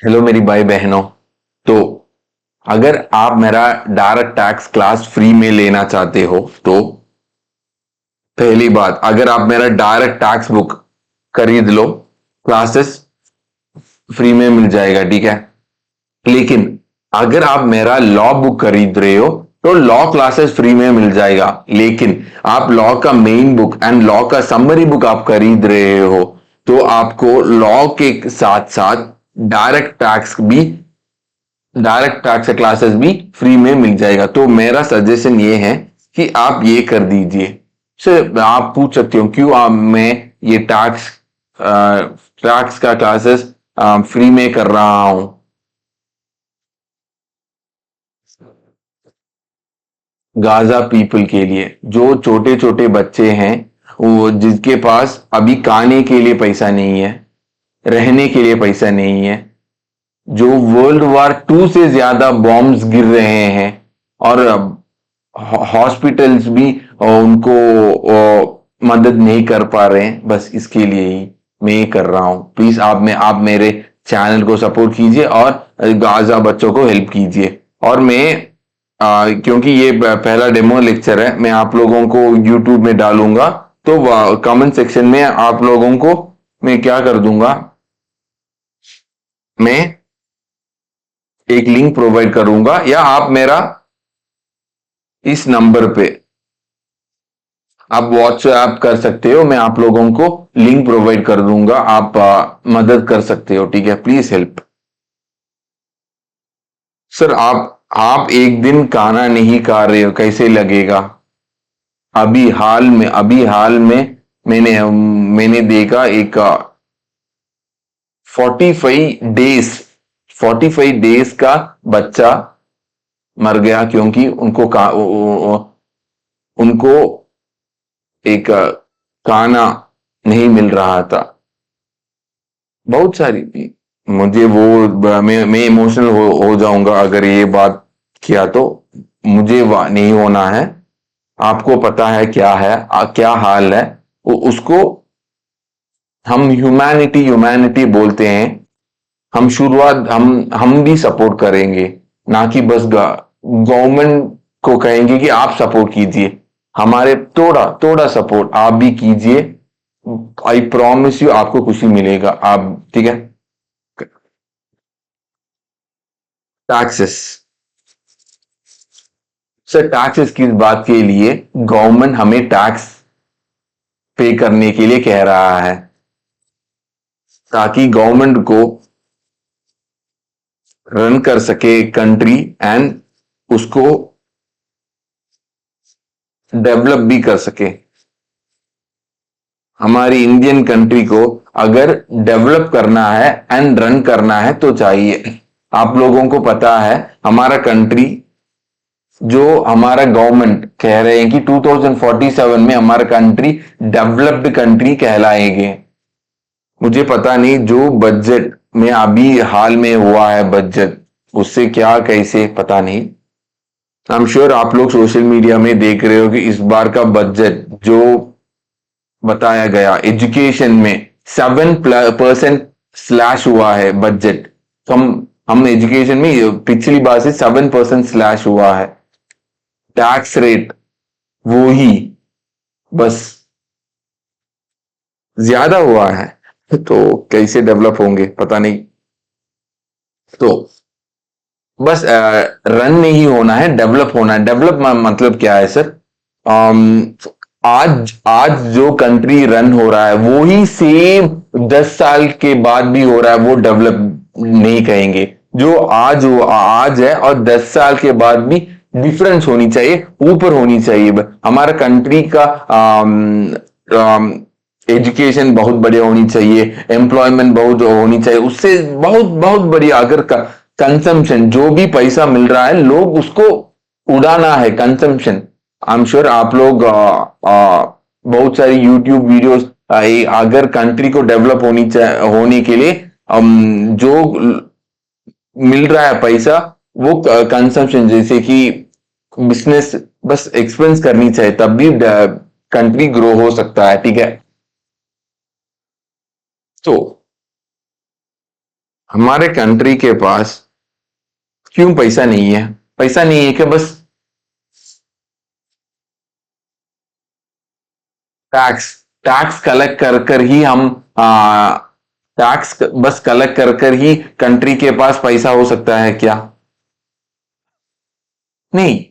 Hello मेरी भाई बहनों। तो अगर आप मेरा डायरेक्ट टैक्स क्लास फ्री में लेना चाहते हो तो पहली बात, अगर आप मेरा डायरेक्ट टैक्स बुक खरीद लो, क्लासेस फ्री में मिल जाएगा, ठीक है। लेकिन अगर आप मेरा लॉ बुक खरीद रहे हो तो लॉ क्लासेस फ्री में मिल जाएगा। लेकिन आप लॉ का मेन बुक एंड लॉ का समरी बुक आप खरीद रहे हो तो आपको लॉ के साथ साथ डायरेक्ट टैक्स भी डायरेक्ट टैक्स क्लासेस भी फ्री में मिल जाएगा। तो मेरा सजेशन ये है कि आप ये कर दीजिए। सर, आप पूछ सकते हो क्यों मैं ये टैक्स का क्लासेस फ्री में कर रहा हूं। गाजा पीपल के लिए, जो छोटे छोटे बच्चे हैं, वो जिसके पास अभी खाने के लिए पैसा नहीं है, रहने के लिए पैसा नहीं है, जो वर्ल्ड वॉर 2 से ज्यादा बॉम्ब्स गिर रहे हैं और हॉस्पिटल्स भी उनको मदद नहीं कर पा रहे हैं, बस इसके लिए ही मैं ये कर रहा हूं। प्लीज आप मेरे चैनल को सपोर्ट कीजिए और गाजा बच्चों को हेल्प कीजिए। और मैं क्योंकि ये पहला डेमो लेक्चर है, मैं आप लोगों को यूट्यूब में डालूंगा, तो कमेंट सेक्शन में आप लोगों को मैं क्या कर दूंगा, मैं एक लिंक प्रोवाइड करूंगा, या आप मेरा इस नंबर पे आप व्हाट्सएप कर सकते हो, मैं आप लोगों को लिंक प्रोवाइड कर दूंगा, आप मदद कर सकते हो, ठीक है। Please help. सर, आप एक दिन खाना नहीं खा रहे हो, कैसे लगेगा? अभी हाल में मैंने देखा एक 45 डेज 45 डेज का बच्चा मर गया क्योंकि उनको एक खाना नहीं मिल रहा था। बहुत सारी थी। मुझे मैं इमोशनल हो जाऊंगा अगर ये बात किया तो। मुझे नहीं होना है। आपको पता है क्या है, क्या हाल है, उसको हम ह्यूमैनिटी ह्यूमैनिटी बोलते हैं। हम शुरुआत हम भी सपोर्ट करेंगे, ना कि बस गवर्नमेंट को कहेंगे कि आप सपोर्ट कीजिए। हमारे थोड़ा थोड़ा सपोर्ट आप भी कीजिए। आई प्रॉमिस यू, आपको खुशी मिलेगा। आप, ठीक है। टैक्सेस। सर, टैक्सेस किस बात के लिए? गवर्नमेंट हमें टैक्स पे करने के लिए कह रहा है, ताकि गवर्नमेंट को रन कर सके कंट्री एंड उसको डेवलप भी कर सके। हमारी इंडियन कंट्री को अगर डेवलप करना है एंड रन करना है तो चाहिए। आप लोगों को पता है हमारा कंट्री, जो हमारा गवर्नमेंट कह रहे हैं कि 2047 में हमारा कंट्री डेवलप्ड कंट्री कहलाएंगे। मुझे पता नहीं जो बजट में अभी हाल में हुआ है बजट, उससे क्या कैसे पता नहीं। आई एम श्योर आप लोग सोशल मीडिया में देख रहे हो कि इस बार का बजट जो बताया गया एजुकेशन में 7% स्लैश हुआ है बजट। हम एजुकेशन में पिछली बार से 7% स्लैश हुआ है। टैक्स रेट वो ही, बस ज्यादा हुआ है। तो कैसे डेवलप होंगे पता नहीं। तो बस रन नहीं होना है, डेवलप होना है। डेवलप मतलब क्या है सर? अम, आज आज जो कंट्री रन हो रहा है वो ही सेम 10 साल के बाद भी हो रहा है, वो डेवलप नहीं कहेंगे। जो आज है और 10 साल के बाद भी डिफरेंस होनी चाहिए, ऊपर होनी चाहिए। हमारा कंट्री का एजुकेशन बहुत बढ़िया होनी चाहिए, एम्प्लॉयमेंट बहुत होनी चाहिए, उससे बहुत बहुत बढ़िया। अगर कंजम्पशन, जो भी पैसा मिल रहा है, लोग उसको उड़ाना है, कंजम्पशन। आई एम श्योर आप लोग बहुत सारी यूट्यूब वीडियोस, अगर कंट्री को डेवलप होने के लिए जो मिल रहा है पैसा, वो कंजम्पशन, जैसे कि बिजनेस बस एक्सपेंस करनी चाहिए, तब भी कंट्री ग्रो हो सकता है, ठीक है। तो हमारे कंट्री के पास क्यों पैसा नहीं है? पैसा नहीं है कि बस टैक्स टैक्स कलेक्ट कर कर ही हम टैक्स बस कलेक्ट कर कर ही कंट्री के पास पैसा हो सकता है क्या? नहीं।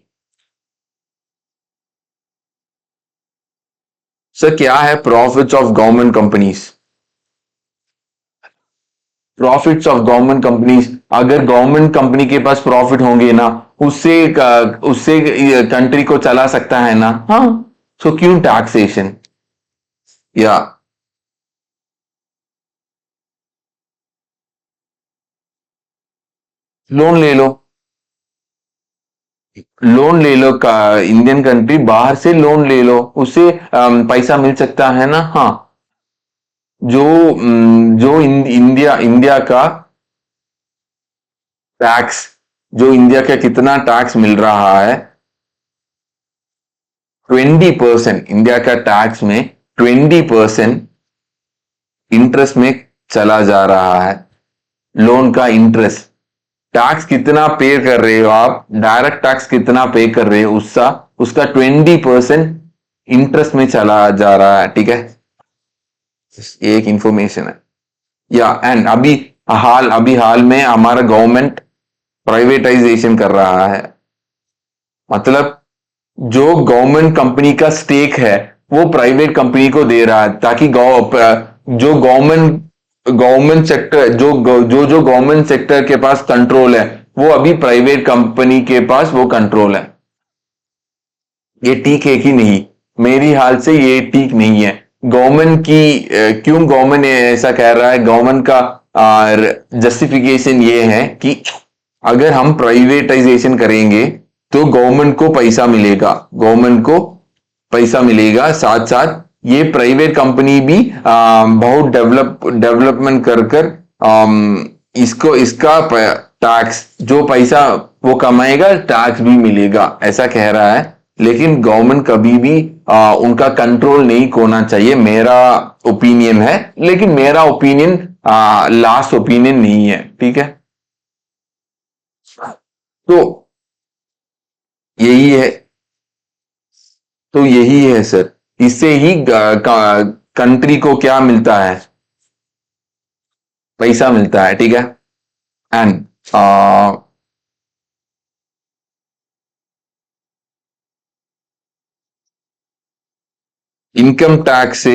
सर, क्या है profits of government companies? Profits of government companies, अगर गवर्नमेंट कंपनी के पास प्रॉफिट होंगे ना, उससे उससे कंट्री को चला सकता है ना। हाँ। सो क्यों टैक्सेशन? या लोन ले लो। लोन ले लो का इंडियन कंट्री बाहर से लोन ले लो, उससे पैसा मिल सकता है ना। हाँ। जो इंडिया इंडिया का टैक्स, जो इंडिया का कितना टैक्स मिल रहा है, 20%। इंडिया का टैक्स में 20% इंटरेस्ट में चला जा रहा है। लोन का इंटरेस्ट, टैक्स कितना पे कर रहे हो आप, डायरेक्ट टैक्स कितना पे कर रहे हो, उसका उसका 20% इंटरेस्ट में चला जा रहा है। ठीक है, एक इंफॉर्मेशन है। या एंड अभी हाल में हमारा गवर्नमेंट प्राइवेटाइजेशन कर रहा है। मतलब जो गवर्नमेंट कंपनी का स्टेक है वो प्राइवेट कंपनी को दे रहा है, ताकि जो गवर्नमेंट गवर्नमेंट सेक्टर जो जो जो गवर्नमेंट सेक्टर के पास कंट्रोल है, वो अभी प्राइवेट कंपनी के पास वो कंट्रोल है। ये ठीक है कि नहीं? मेरी हाल से ये ठीक नहीं है। गवर्नमेंट की क्यों गवर्नमेंट ऐसा कह रहा है? गवर्नमेंट का जस्टिफिकेशन ये है कि अगर हम प्राइवेटाइजेशन करेंगे तो गवर्नमेंट को पैसा मिलेगा, गवर्नमेंट को पैसा मिलेगा, साथ साथ ये प्राइवेट कंपनी भी बहुत डेवलपमेंट कर कर इसको इसका टैक्स, जो पैसा वो कमाएगा टैक्स भी मिलेगा, ऐसा कह रहा है। लेकिन गवर्नमेंट कभी भी उनका कंट्रोल नहीं होना चाहिए, मेरा ओपिनियन है। लेकिन मेरा ओपिनियन लास्ट ओपिनियन नहीं है। ठीक है, तो यही है। तो यही है सर, इससे ही कंट्री को क्या मिलता है? पैसा मिलता है। ठीक है। एंड इनकम टैक्स से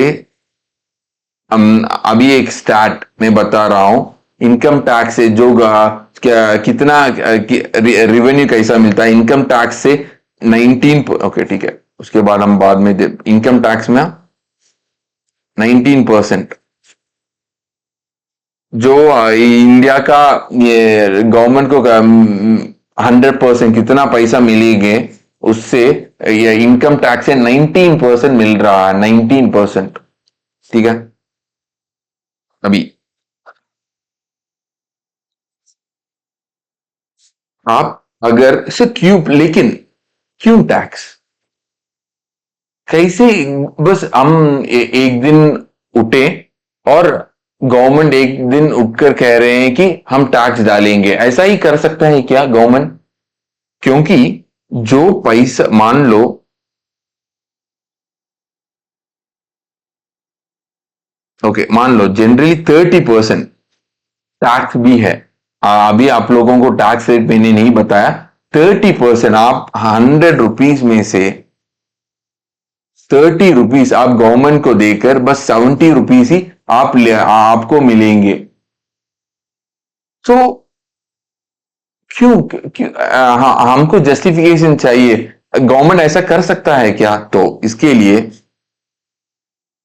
हम अभी एक स्टैट में बता रहा हूं। इनकम टैक्स से जो कितना रिवेन्यू कैसा मिलता है इनकम टैक्स से 19। ओके ठीक है, उसके बाद हम बाद में इनकम टैक्स में 19% जो इंडिया का ये गवर्नमेंट को 100% कितना पैसा मिलेंगे, उससे ये इनकम टैक्स से 19% मिल रहा है। 19%। ठीक है। अभी आप अगर से क्यों, लेकिन क्यों टैक्स? कैसे? बस हम एक दिन उठे और गवर्नमेंट एक दिन उठकर कह रहे हैं कि हम टैक्स डालेंगे, ऐसा ही कर सकता है क्या गवर्नमेंट? क्योंकि जो पैसा, मान लो ओके, मान लो जनरली 30% टैक्स भी है। अभी आप लोगों को टैक्स रेट मैंने नहीं बताया। 30% आप 100 रुपीज में से 30 रुपीज आप गवर्नमेंट को देकर बस 70 रुपीज ही आपको मिलेंगे। तो क्यों क्यों हाँ, हमको जस्टिफिकेशन चाहिए। गवर्नमेंट ऐसा कर सकता है क्या? तो इसके लिए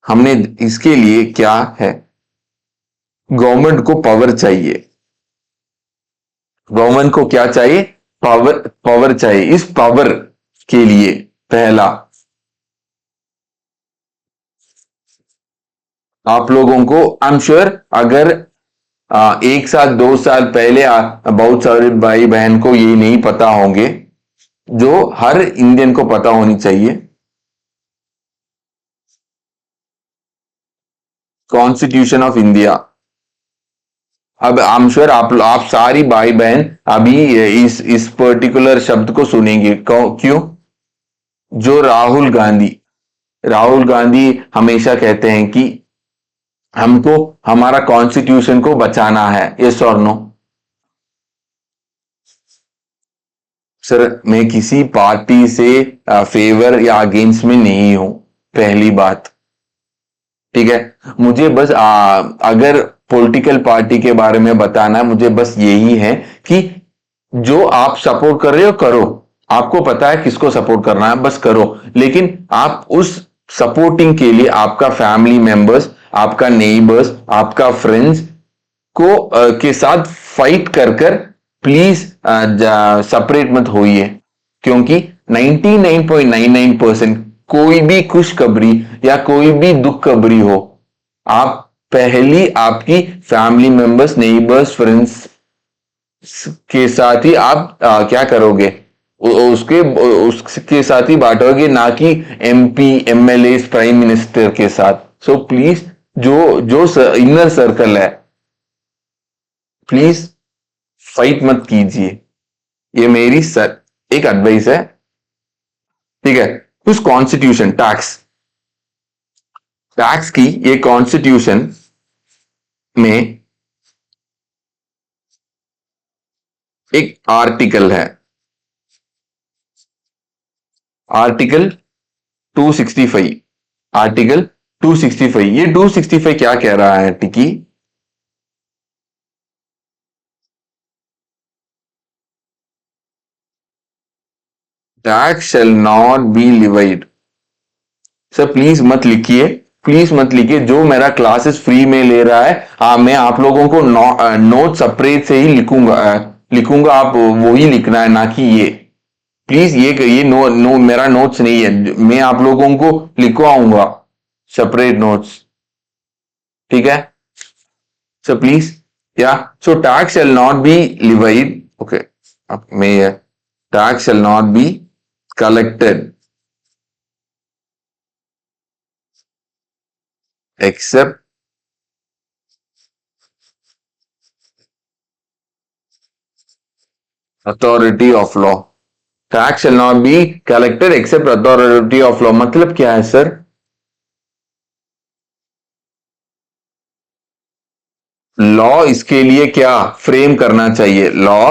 हमने इसके लिए क्या है, गवर्नमेंट को पावर चाहिए। गवर्नमेंट को क्या चाहिए? पावर। पावर चाहिए। इस पावर के लिए पहला, आप लोगों को आई एम श्योर, अगर एक साल 2 साल पहले बहुत सारे भाई बहन को ये नहीं पता होंगे, जो हर इंडियन को पता होनी चाहिए। कॉन्स्टिट्यूशन ऑफ इंडिया अब आई एम श्योर आप सारी भाई बहन अभी इस पर्टिकुलर शब्द को सुनेंगे। क्यों? जो राहुल गांधी हमेशा कहते हैं कि हमको हमारा कॉन्स्टिट्यूशन को बचाना है। यस और नो? सर, मैं किसी पार्टी से फेवर या अगेंस्ट में नहीं हूं, पहली बात। ठीक है? मुझे बस अगर पॉलिटिकल पार्टी के बारे में बताना है, मुझे बस यही है कि जो आप सपोर्ट कर रहे हो करो, आपको पता है किसको सपोर्ट करना है, बस करो। लेकिन आप उस सपोर्टिंग के लिए आपका फैमिली मेंबर्स, आपका नेबर्स, आपका फ्रेंड्स को के साथ फाइट कर कर प्लीज सेपरेट मत होइए। क्योंकि 99.99% कोई भी खुशखबरी या कोई भी दुख खबरी हो, आप पहली आपकी फैमिली मेंबर्स, नेबर्स, फ्रेंड्स के साथ ही आप क्या करोगे, उसके साथ ही बांटोगे, ना कि एमपी, एमएलए, प्राइम मिनिस्टर के साथ। सो प्लीज जो जो इनर सर्कल है, प्लीज फाइट मत कीजिए। ये मेरी सर एक एडवाइस है। ठीक है? उस कॉन्स्टिट्यूशन टैक्स की ये कॉन्स्टिट्यूशन में एक आर्टिकल है, आर्टिकल 265। आर्टिकल 265, ये 265 क्या कह रहा है टिकी? Tax shall not be levied. Sir please मत लिखिए, प्लीज मत लिखिए। जो मेरा क्लासेस फ्री में ले रहा है, हाँ, मैं आप लोगों को नोट सेपरेट से ही लिखूंगा, आप वो ही लिखना है, ना कि ये। प्लीज ये मेरा नोट्स नहीं है, मैं आप लोगों को लिखवाऊंगा सेपरेट नोट्स। ठीक है? सो प्लीज, या so tax shall not be levied. Okay, अब मैं tax shall not be collected except authority of law. Tax shall not be collected except authority of law मतलब क्या है सर? लॉ इसके लिए क्या फ्रेम करना चाहिए? लॉ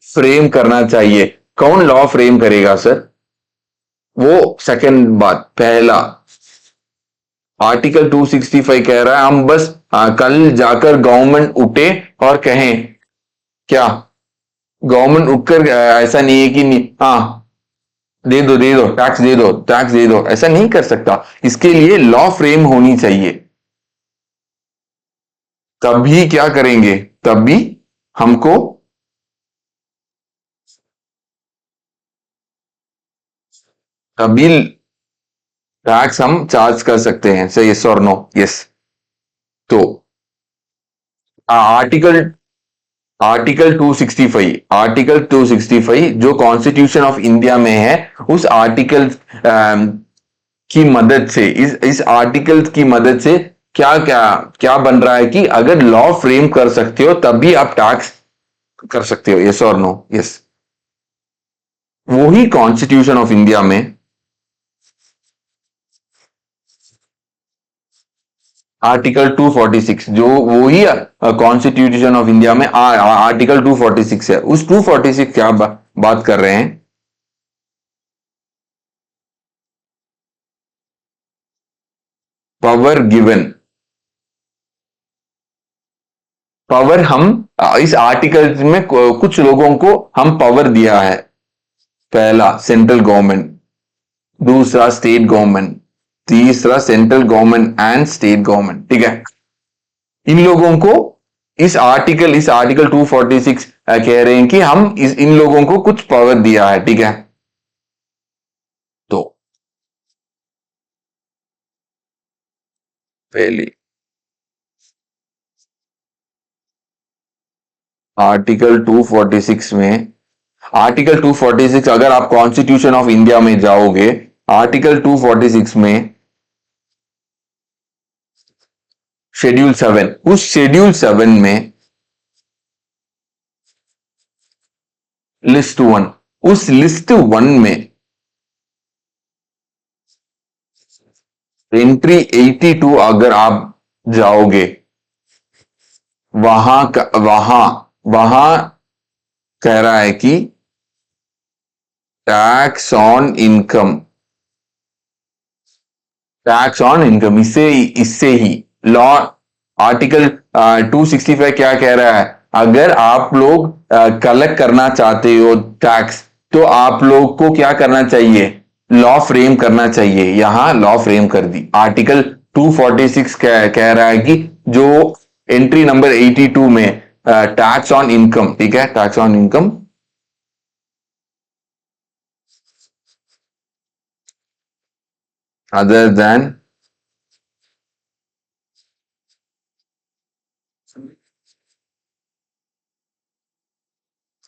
फ्रेम करना चाहिए। कौन लॉ फ्रेम करेगा सर? वो सेकंड बात। पहला, आर्टिकल 265 कह रहा है हम बस कल जाकर गवर्नमेंट उठे और कहें क्या? गवर्नमेंट उठकर ऐसा नहीं है कि नहीं, हाँ दे दो टैक्स, दे दो टैक्स, दे दो, ऐसा नहीं कर सकता। इसके लिए लॉ फ्रेम होनी चाहिए। तभी क्या करेंगे? तभी हमको तभी टैक्स हम चार्ज कर सकते हैं। सर यस और नो? यस। तो आर्टिकल आर्टिकल 265, आर्टिकल 265 जो कॉन्स्टिट्यूशन ऑफ इंडिया में है, उस आर्टिकल की मदद से, इस आर्टिकल की मदद से क्या क्या क्या बन रहा है कि अगर लॉ फ्रेम कर सकते हो तभी आप टैक्स कर सकते हो। यस और नो? यस। वही कॉन्स्टिट्यूशन ऑफ इंडिया में आर्टिकल 246, जो वही कॉन्स्टिट्यूशन ऑफ इंडिया में आर्टिकल 246 है। उस 246 क्या बात कर रहे हैं? Power given. पावर हम इस आर्टिकल में कुछ लोगों को हम पावर दिया है। पहला सेंट्रल गवर्नमेंट, दूसरा स्टेट गवर्नमेंट, तीसरा central government and state government. ठीक है? इन लोगों को इस आर्टिकल 246 कह रहे हैं कि हम इन लोगों को कुछ पावर दिया है। ठीक है? तो पहली आर्टिकल 246 में, आर्टिकल 246 अगर आप कॉन्स्टिट्यूशन ऑफ इंडिया में जाओगे, आर्टिकल 246 में शेड्यूल 7, उस शेड्यूल 7 में लिस्ट 1, उस लिस्ट 1 में एंट्री 82 अगर आप जाओगे, वहां वहां कह रहा है कि tax on income, tax on income, इससे ही लॉ आर्टिकल 265 क्या कह रहा है, अगर आप लोग कलेक्ट करना चाहते हो टैक्स, तो आप लोग को क्या करना चाहिए, लॉ फ्रेम करना चाहिए। यहां लॉ फ्रेम कर दी। आर्टिकल 246 कह रहा है कि जो एंट्री नंबर 82 में टैक्स ऑन इनकम, ठीक है, tax on income, other than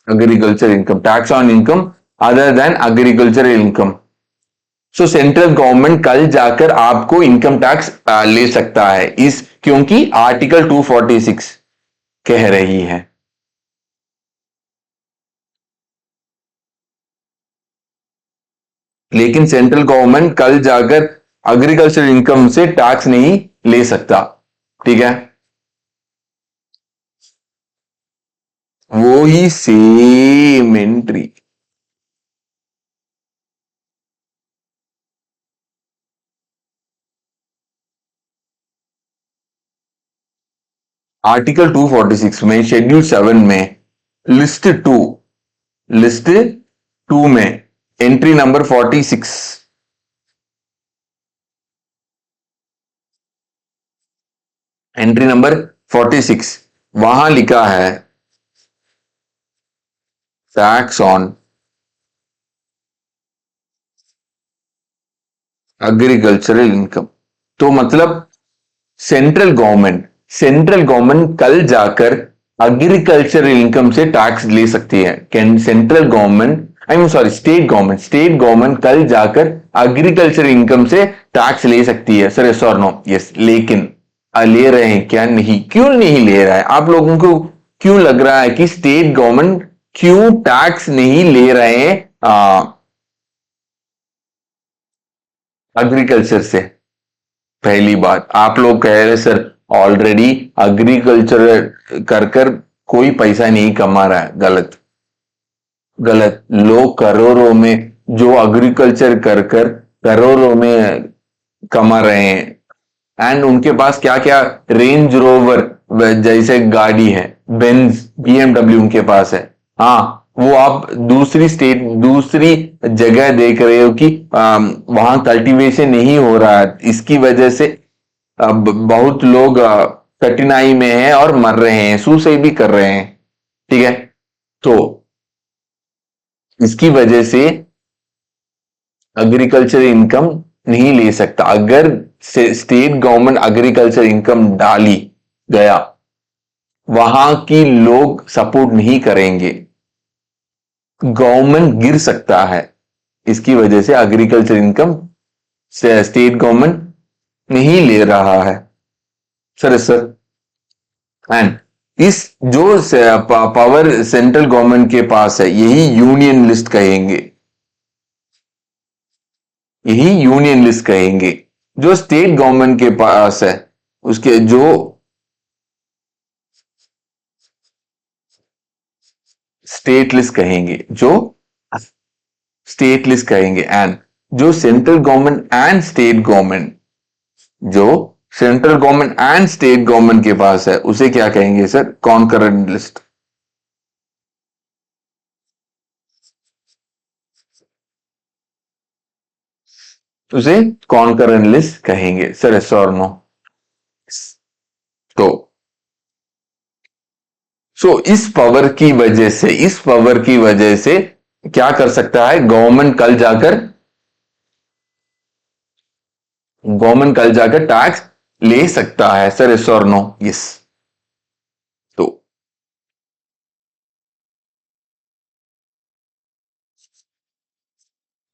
agriculture income, tax on income other than agricultural income। So central government कल जाकर आपको इनकम टैक्स ले सकता है, इस क्योंकि आर्टिकल 246 कह रही है। लेकिन सेंट्रल गवर्नमेंट कल जाकर एग्रीकल्चर इनकम से टैक्स नहीं ले सकता, ठीक है। वो ही सेम एंट्री, आर्टिकल 246 में शेड्यूल 7 में लिस्ट 2, लिस्ट 2 में एंट्री नंबर 46, एंट्री नंबर 46, वहां लिखा है टैक्स ऑन एग्रीकल्चरल इनकम। तो मतलब सेंट्रल गवर्नमेंट कल जाकर एग्रीकल्चरल इनकम से टैक्स ले सकती है। Can central government, I mean sorry, state government कल जाकर एग्रीकल्चर इनकम से टैक्स ले सकती है। सर यस और नो? यस। लेकिन ले रहे हैं क्या? नहीं। क्यों नहीं ले रहा है? आप लोगों को क्यों लग रहा है कि स्टेट गवर्नमेंट क्यों टैक्स नहीं ले रहे हैं एग्रीकल्चर से? पहली बात, आप लोग कह रहे सर ऑलरेडी एग्रीकल्चर कर कर कोई पैसा नहीं कमा रहा है। गलत, गलत। लोग करोड़ों में, जो एग्रीकल्चर कर कर करोड़ों में कमा रहे हैं, एंड उनके पास क्या क्या रेंज रोवर जैसे गाड़ी है, बेंज, बीएमडब्ल्यू उनके पास है। हाँ, वो आप दूसरी स्टेट, दूसरी जगह देख रहे हो कि वहां कल्टीवेशन नहीं हो रहा है, इसकी वजह से अब बहुत लोग कठिनाई में हैं और मर रहे हैं, सुसाइड भी कर रहे हैं, ठीक है। तो इसकी वजह से एग्रीकल्चर इनकम नहीं ले सकता। अगर स्टेट गवर्नमेंट एग्रीकल्चर इनकम डाली गया, वहां की लोग सपोर्ट नहीं करेंगे, गवर्नमेंट गिर सकता है। इसकी वजह से एग्रीकल्चर इनकम से स्टेट गवर्नमेंट नहीं ले रहा है। सर सर, एंड इस जो पावर सेंट्रल गवर्नमेंट के पास है, यही यूनियन लिस्ट कहेंगे, यही यूनियन लिस्ट कहेंगे। जो स्टेट गवर्नमेंट के पास है, उसके जो स्टेट लिस्ट कहेंगे, जो स्टेट लिस्ट कहेंगे। एंड जो central government and state government, जो central government and state government के पास है, उसे क्या कहेंगे सर? Concurrent list. उसे कॉन्करेंट लिस्ट कहेंगे। सर यस और नो? तो इस पावर की वजह से, इस पावर की वजह से क्या कर सकता है गवर्नमेंट कल जाकर, गवर्नमेंट कल जाकर टैक्स ले सकता है। सर यस और नो? यस। तो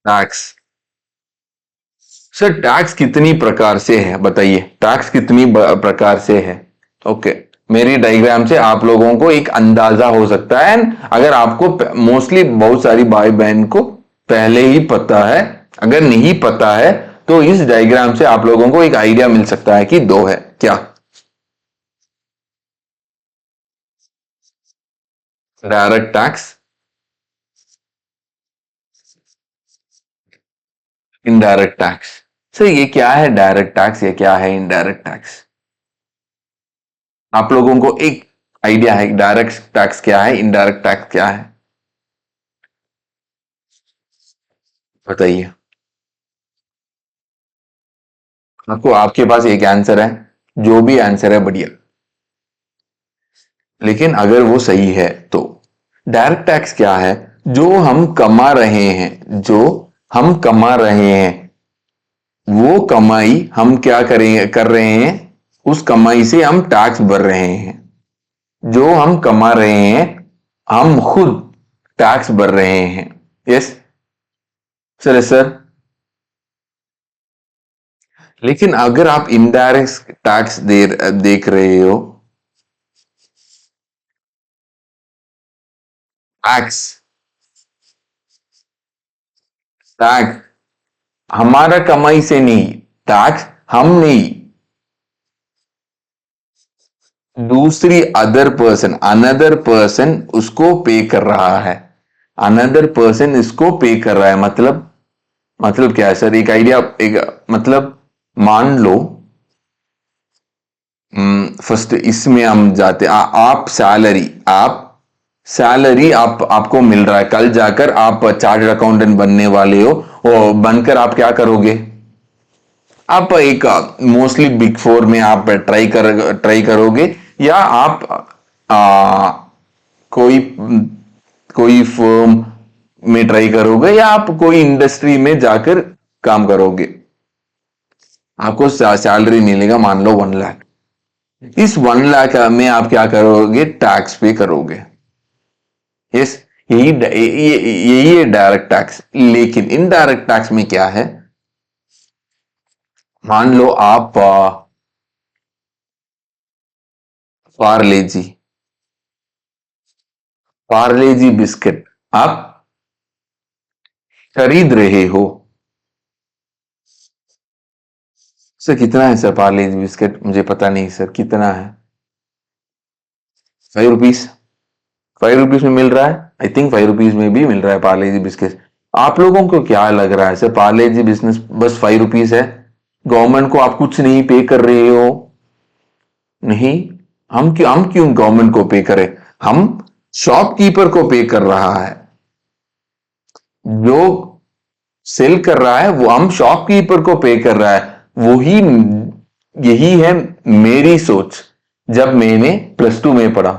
टैक्स सर टैक्स कितनी प्रकार से है बताइए, टैक्स कितनी प्रकार से है? ओके, मेरी डायग्राम से आप लोगों को एक अंदाजा हो सकता है। एंड अगर आपको मोस्टली बहुत सारी भाई बहन को पहले ही पता है, अगर नहीं पता है तो इस डायग्राम से आप लोगों को एक आइडिया मिल सकता है कि दो है क्या। Direct tax, indirect tax. Sir ये क्या है डायरेक्ट टैक्स, ये क्या है इनडायरेक्ट टैक्स? आप लोगों को एक आइडिया है डायरेक्ट टैक्स क्या है, इनडायरेक्ट टैक्स क्या है? बताइए। आपको, आपके पास एक आंसर है, जो भी आंसर है बढ़िया, लेकिन अगर वो सही है तो डायरेक्ट टैक्स क्या है? जो हम कमा रहे हैं, जो हम कमा रहे हैं, वो कमाई हम क्या करेंगे, कर रहे हैं, उस कमाई से हम टैक्स भर रहे हैं। जो हम कमा रहे हैं हम खुद टैक्स भर रहे हैं। Yes sir, sir. लेकिन अगर आप इनडायरेक्ट टैक्स देख रहे हो, टैक्स, टैक्स हमारा कमाई से नहीं, टैक्स हम नहीं, दूसरी अदर पर्सन, अनदर पर्सन उसको पे कर रहा है, अनदर पर्सन इसको पे कर रहा है। मतलब क्या है सर, एक आइडिया, एक मतलब मान लो, फर्स्ट इसमें हम जाते आप सैलरी, आप सैलरी आपको मिल रहा है, कल जाकर आप चार्टर्ड अकाउंटेंट बनने वाले हो, और बनकर आप क्या करोगे? आप एक मोस्टली बिग फोर में आप ट्राई करोगे, या आप आ, कोई कोई फर्म में ट्राई करोगे, या आप कोई इंडस्ट्री में जाकर काम करोगे। आपको सैलरी मिलेगा मान लो 1 लाख, इस 1 लाख में आप क्या करोगे? टैक्स पे करोगे। यस, यही है डायरेक्ट टैक्स। लेकिन इनडायरेक्ट टैक्स में क्या है? मान लो आप पार्ले जी, पार्ले जी बिस्किट आप खरीद रहे हो। सर कितना है सर पार्ले जी बिस्किट? मुझे पता नहीं सर, कितना है? 5 रुपीज, 5 रुपीज में मिल रहा है। आई थिंक 5 रुपीज में भी मिल रहा है पार्ले जी बिस्किट। आप लोगों को क्या लग रहा है सर, पार्ले जी बिजनेस बस 5 रुपीज है? गवर्नमेंट को आप कुछ नहीं पे कर रहे हो? नहीं, हम क्यों गवर्नमेंट को पे करें? हम शॉपकीपर को पे कर रहा है, जो सेल कर रहा है वो हम शॉपकीपर को पे कर रहा है। वही, यही है मेरी सोच जब मैंने +2 में पढ़ा।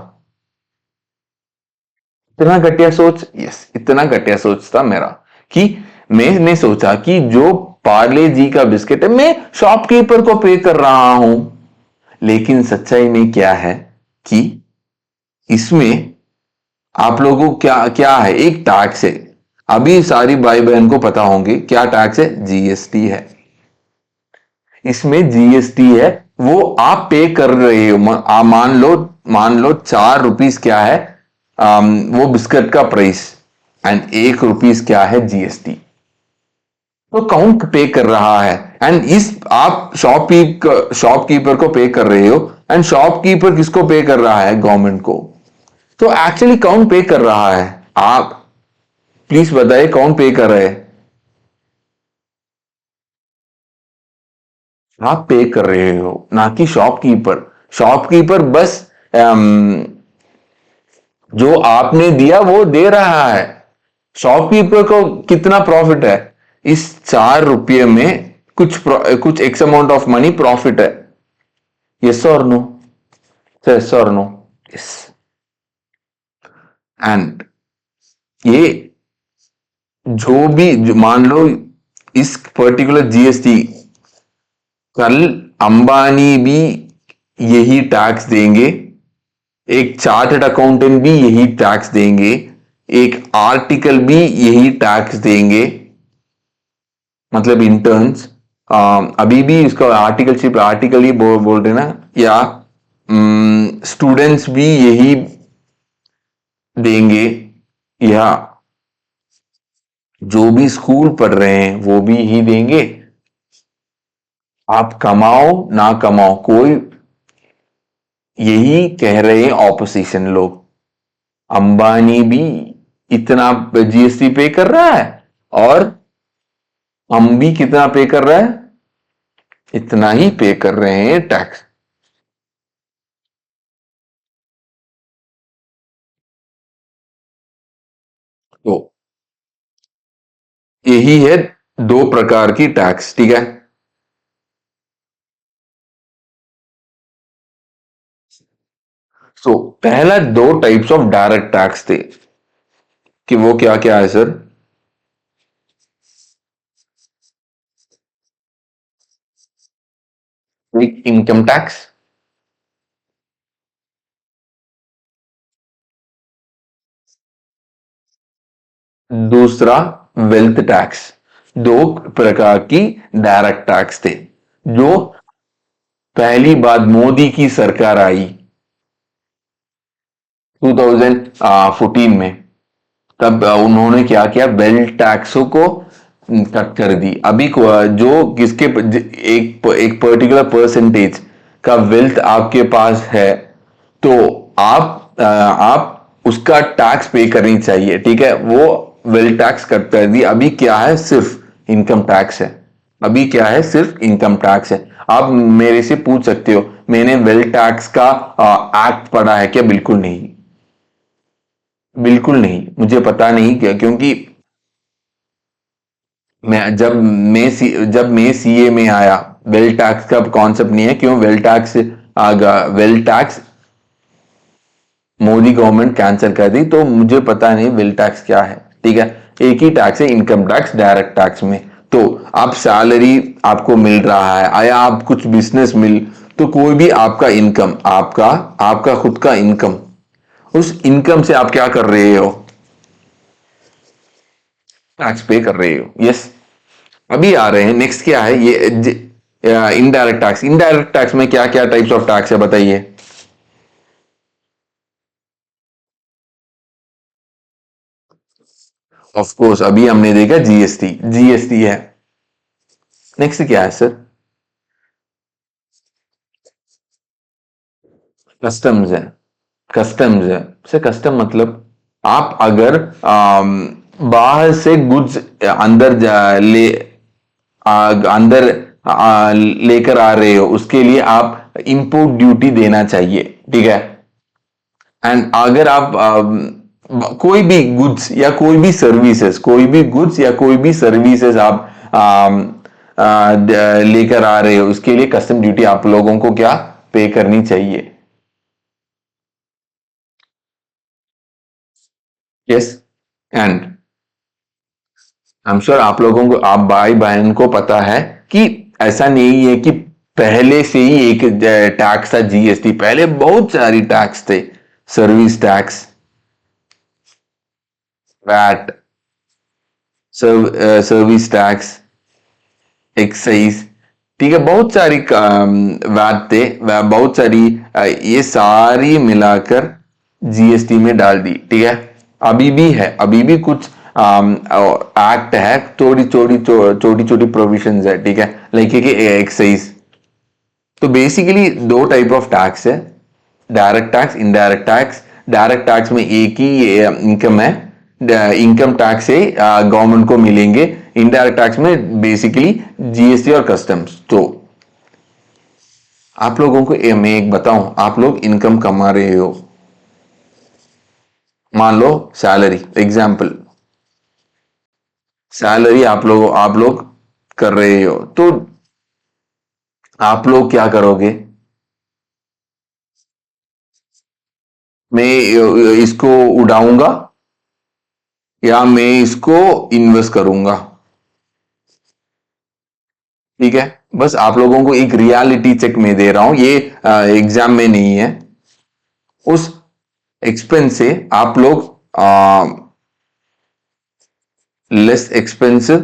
इतना घटिया सोच, यस, इतना घटिया सोच था मेरा कि मैंने सोचा कि जो पार्ले जी का बिस्किट है मैं शॉपकीपर को पे कर रहा हूं। लेकिन सच्चाई में क्या है कि इसमें आप लोगों को क्या क्या है, एक टैक्स है। अभी सारी भाई बहन को पता होंगे क्या टैक्स है, जीएसटी है। इसमें जीएसटी है, वो आप पे कर रहे हो। मान लो 4 रुपीज क्या है, वो बिस्किट का प्राइस, एंड 1 रुपीज क्या है, जीएसटी। तो कौन पे कर रहा है? एंड इस आप शॉपकीपर को पे कर रहे हो, एंड शॉपकीपर किसको पे कर रहा है? गवर्नमेंट को। तो एक्चुअली कौन पे कर रहा है? आप प्लीज बताइए, कौन पे कर रहे हैं? आप पे कर रहे हो, ना कि शॉपकीपर। शॉपकीपर बस जो आपने दिया वो दे रहा है। शॉपकीपर को कितना प्रॉफिट है? इस 4 रुपये में कुछ x amount of money profit है। यस और नो? यस और नो? यस। एंड ये मान लो इस पर्टिकुलर जीएसटी, कल अंबानी भी यही टैक्स देंगे, एक चार्टर्ड अकाउंटेंट भी यही टैक्स देंगे, एक आर्टिकल भी यही टैक्स देंगे, मतलब इंटर्न्स। अभी भी इसका आर्टिकलशिप आर्टिकल ही बोल रहे ना, या स्टूडेंट्स भी यही देंगे, या जो भी स्कूल पढ़ रहे हैं वो भी यही देंगे? आप कमाओ ना कमाओ, कोई यही कह रहे हैं ऑपोजिशन लोग। अंबानी भी इतना जीएसटी पे कर रहा है, और हम भी कितना पे कर रहा है, इतना ही पे कर रहे हैं टैक्स। तो यही है दो प्रकार की टैक्स, ठीक है। सो पहला दो टाइप्स ऑफ डायरेक्ट टैक्स थे, कि वो क्या क्या है सर? एक इनकम टैक्स, दूसरा वेल्थ टैक्स। दो प्रकार की डायरेक्ट टैक्स थे। जो पहली बात मोदी की सरकार आई 2014 में, तब उन्होंने क्या किया, वेल्थ टैक्सों को कट कर दी। अभी जो किसके एक पर्टिकुलर परसेंटेज का वेल्थ आपके पास है, तो आप उसका टैक्स पे करनी चाहिए, ठीक है। वो वेल्थ टैक्स कट कर दी। अभी क्या है, सिर्फ इनकम टैक्स है। अभी क्या है, सिर्फ इनकम टैक्स है। आप मेरे से पूछ सकते हो मैंने वेल्थ टैक्स का एक्ट पढ़ा है क्या? बिल्कुल नहीं, बिल्कुल नहीं, मुझे पता नहीं क्या, क्योंकि मैं जब मैं सीए में आया, वेल्थ टैक्स का कॉन्सेप्ट नहीं है। क्यों? Wealth tax wealth tax Modi government cancel कर दी, तो मुझे पता नहीं वेल्थ टैक्स क्या है, ठीक है। एक ही टैक्स है, इनकम टैक्स डायरेक्ट टैक्स में। तो आप सैलरी आपको मिल रहा है, या आप कुछ बिजनेस मिल, तो कोई भी आपका इनकम, आपका आपका खुद का इनकम, उस इनकम से आप क्या कर रहे हो, टैक्स पे कर रहे हो। यस। अभी आ रहे हैं, नेक्स्ट क्या है ये, इनडायरेक्ट टैक्स। इनडायरेक्ट टैक्स में क्या क्या टाइप्स ऑफ टैक्स है बताइए? ऑफ कोर्स अभी हमने देखा जीएसटी, जीएसटी है। नेक्स्ट क्या है सर? कस्टम्स है। कस्टम्स है से कस्टम मतलब, आप अगर बाहर से गुड्स अंदर अंदर लेकर आ रहे हो, उसके लिए आप इंपोर्ट ड्यूटी देना चाहिए, ठीक है। एंड अगर आप कोई भी गुड्स या कोई भी सर्विसेज, कोई भी गुड्स या कोई भी सर्विसेज आप लेकर आ रहे हो, उसके लिए कस्टम ड्यूटी आप लोगों को क्या पे करनी चाहिए? Yes. And I am sure आप लोगों को, आप भाई बहन को पता है कि ऐसा नहीं है कि पहले से ही एक टैक्स था जीएसटी। पहले बहुत सारी टैक्स थे, service tax, VAT, service tax, excise, ठीक है। बहुत सारी वैट थे, बहुत सारी ये सारी मिलाकर जीएसटी में डाल दी, ठीक है। अभी भी है, अभी भी कुछ एक्ट है, थोड़ी छोटी छोटी छोटी प्रोविजंस है, ठीक है, लाइक एक्साइज। तो बेसिकली दो टाइप ऑफ टैक्स है, direct tax, indirect tax. Direct tax में एक ही इनकम है, इनकम टैक्स से गवर्नमेंट को मिलेंगे। इनडायरेक्ट टैक्स में बेसिकली जीएसटी और कस्टम्स। तो आप लोगों को मैं एक बताऊं, आप लोग इनकम कमा रहे हो, मान लो सैलरी, एग्जाम्पल सैलरी आप लोग कर रहे हो, तो आप लोग क्या करोगे? मैं इसको उड़ाऊंगा, या मैं इसको इन्वेस्ट करूंगा, ठीक है। बस आप लोगों को एक रियलिटी चेक में दे रहा हूं, ये एग्जाम में नहीं है। उस एक्सपेंस से आप लोग less expensive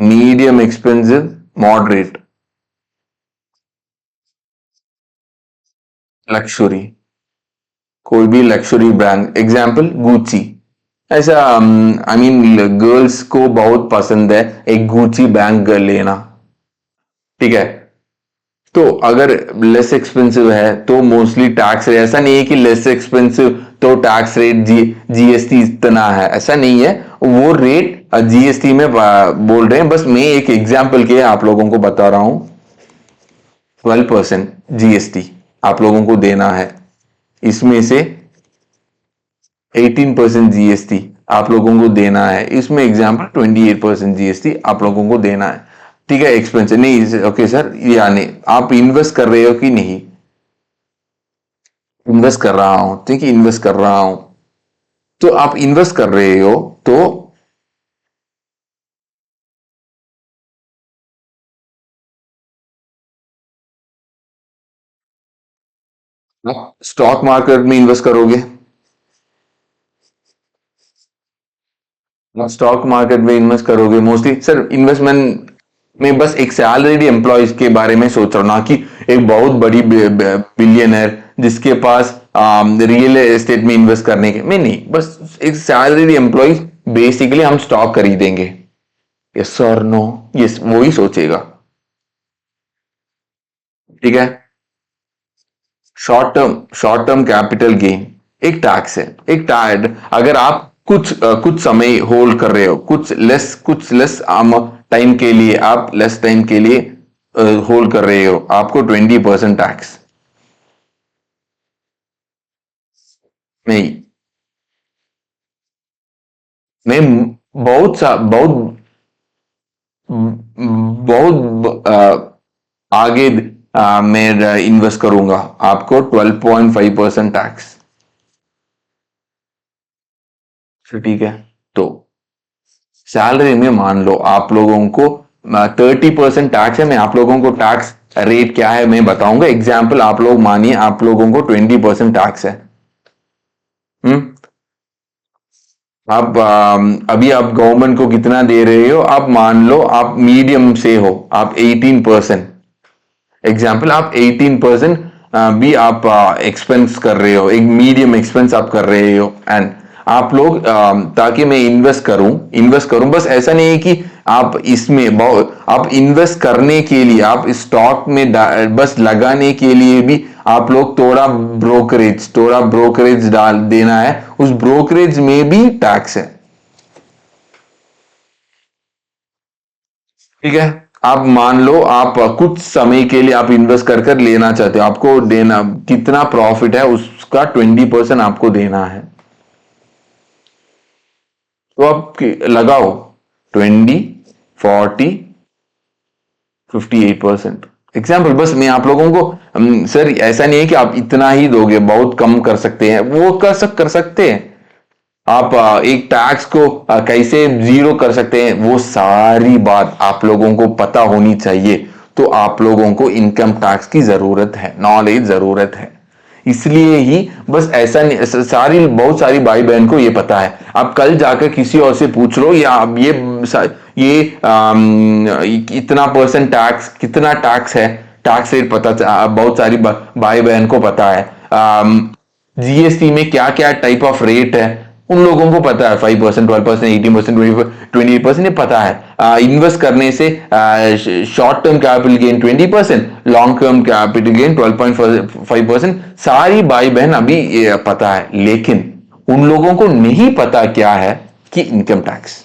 medium expensive, moderate, luxury, कोई भी लक्सुरी ब्रांड, एग्जाम्पल गुची। ऐसा आई मीन गर्ल्स को बहुत पसंद है एक गुची बैग लेना, ठीक है। तो अगर लेस एक्सपेंसिव है तो मोस्टली टैक्स रेट, ऐसा नहीं है कि लेस एक्सपेंसिव तो टैक्स रेट जीएसटी इतना है, ऐसा नहीं है। वो रेट जीएसटी में बोल रहे हैं, बस मैं एक एग्जांपल के आप लोगों को बता रहा हूं। 12% जीएसटी आप लोगों को देना है, इसमें से 18% जीएसटी आप लोगों को देना है, इसमें एग्जांपल 28% जीएसटी आप लोगों को देना है, ठीक है। एक्सपेंसिव नहीं, ओके सर, यानी आप इन्वेस्ट कर रहे हो कि नहीं? इन्वेस्ट कर रहा हूं, ठीक है, इन्वेस्ट कर रहा हूं। तो आप इन्वेस्ट कर रहे हो तो आप स्टॉक मार्केट में इन्वेस्ट करोगे, स्टॉक मार्केट में इन्वेस्ट करोगे मोस्टली। सर इन्वेस्टमेंट में बस एक सैलरीड एम्प्लॉयज के बारे में सोच रहा हूं, ना कि एक बहुत बड़ी बिलियनर जिसके पास रियल एस्टेट में इन्वेस्ट करने के में नहीं, बस एक सैलरीड एम्प्लॉय बेसिकली हम स्टॉक खरीदेंगे, यस और नो, यस वो ही सोचेगा, ठीक है। शॉर्ट टर्म कैपिटल गेन एक टैक्स है, एक टैड। अगर आप कुछ समय होल्ड कर रहे हो, कुछ लेस टाइम के लिए, आप लेस टाइम के लिए होल्ड कर रहे हो, आपको 20% टैक्स नहीं। मैं बहुत बहुत आगे मैं इन्वेस्ट करूंगा, आपको 12.5% टैक्स, ठीक है। तो सैलरी में मान लो आप लोगों को 30% टैक्स है, मैं आप लोगों को टैक्स रेट क्या है मैं बताऊंगा। एग्जाम्पल आप लोग मानिए आप लोगों को 20% टैक्स है। हम्म आप अभी आप गवर्नमेंट को कितना दे रहे हो, आप मान लो आप मीडियम से हो, आप 18%, एग्जाम्पल आप 18% भी आप एक्सपेंस कर रहे हो, एक मीडियम एक्सपेंस आप कर रहे हो। एंड आप लोग ताकि मैं इन्वेस्ट करूं, बस ऐसा नहीं है कि आप इसमें बहुत आप इन्वेस्ट करने के लिए, आप स्टॉक में बस लगाने के लिए भी आप लोग थोड़ा ब्रोकरेज डाल देना है, उस ब्रोकरेज में भी टैक्स है, ठीक है। आप मान लो आप कुछ समय के लिए आप इन्वेस्ट कर कर लेना चाहते हो, आपको देना कितना प्रॉफिट है उसका 20% आपको देना है, तो आप लगाओ 20, 40, 58%। एग्जाम्पल बस मैं आप लोगों को सर ऐसा नहीं है कि आप इतना ही दोगे, बहुत कम कर सकते हैं, वो कर सकते हैं। आप एक टैक्स को कैसे जीरो कर सकते हैं, वो सारी बात आप लोगों को पता होनी चाहिए। तो आप लोगों को इनकम टैक्स की जरूरत है, नॉलेज जरूरत है, इसलिए ही बस ऐसा नहीं, बहुत सारी भाई बहन को ये पता है। आप कल जाकर किसी और से पूछ लो, या अब ये इतना परसेंट टैक्स, कितना टैक्स है, टैक्स रेट पता, बहुत सारी भाई बहन को पता है। जीएसटी में क्या क्या टाइप ऑफ रेट है उन लोगों को पता है, 5%, 12%, 18%, 28%, ये पता है। इन्वेस्ट करने से short term capital gain 20%, long term capital gain 12.5%, सारी भाई बहन अभी ये पता है, लेकिन उन लोगों को नहीं पता क्या है कि इनकम टैक्स,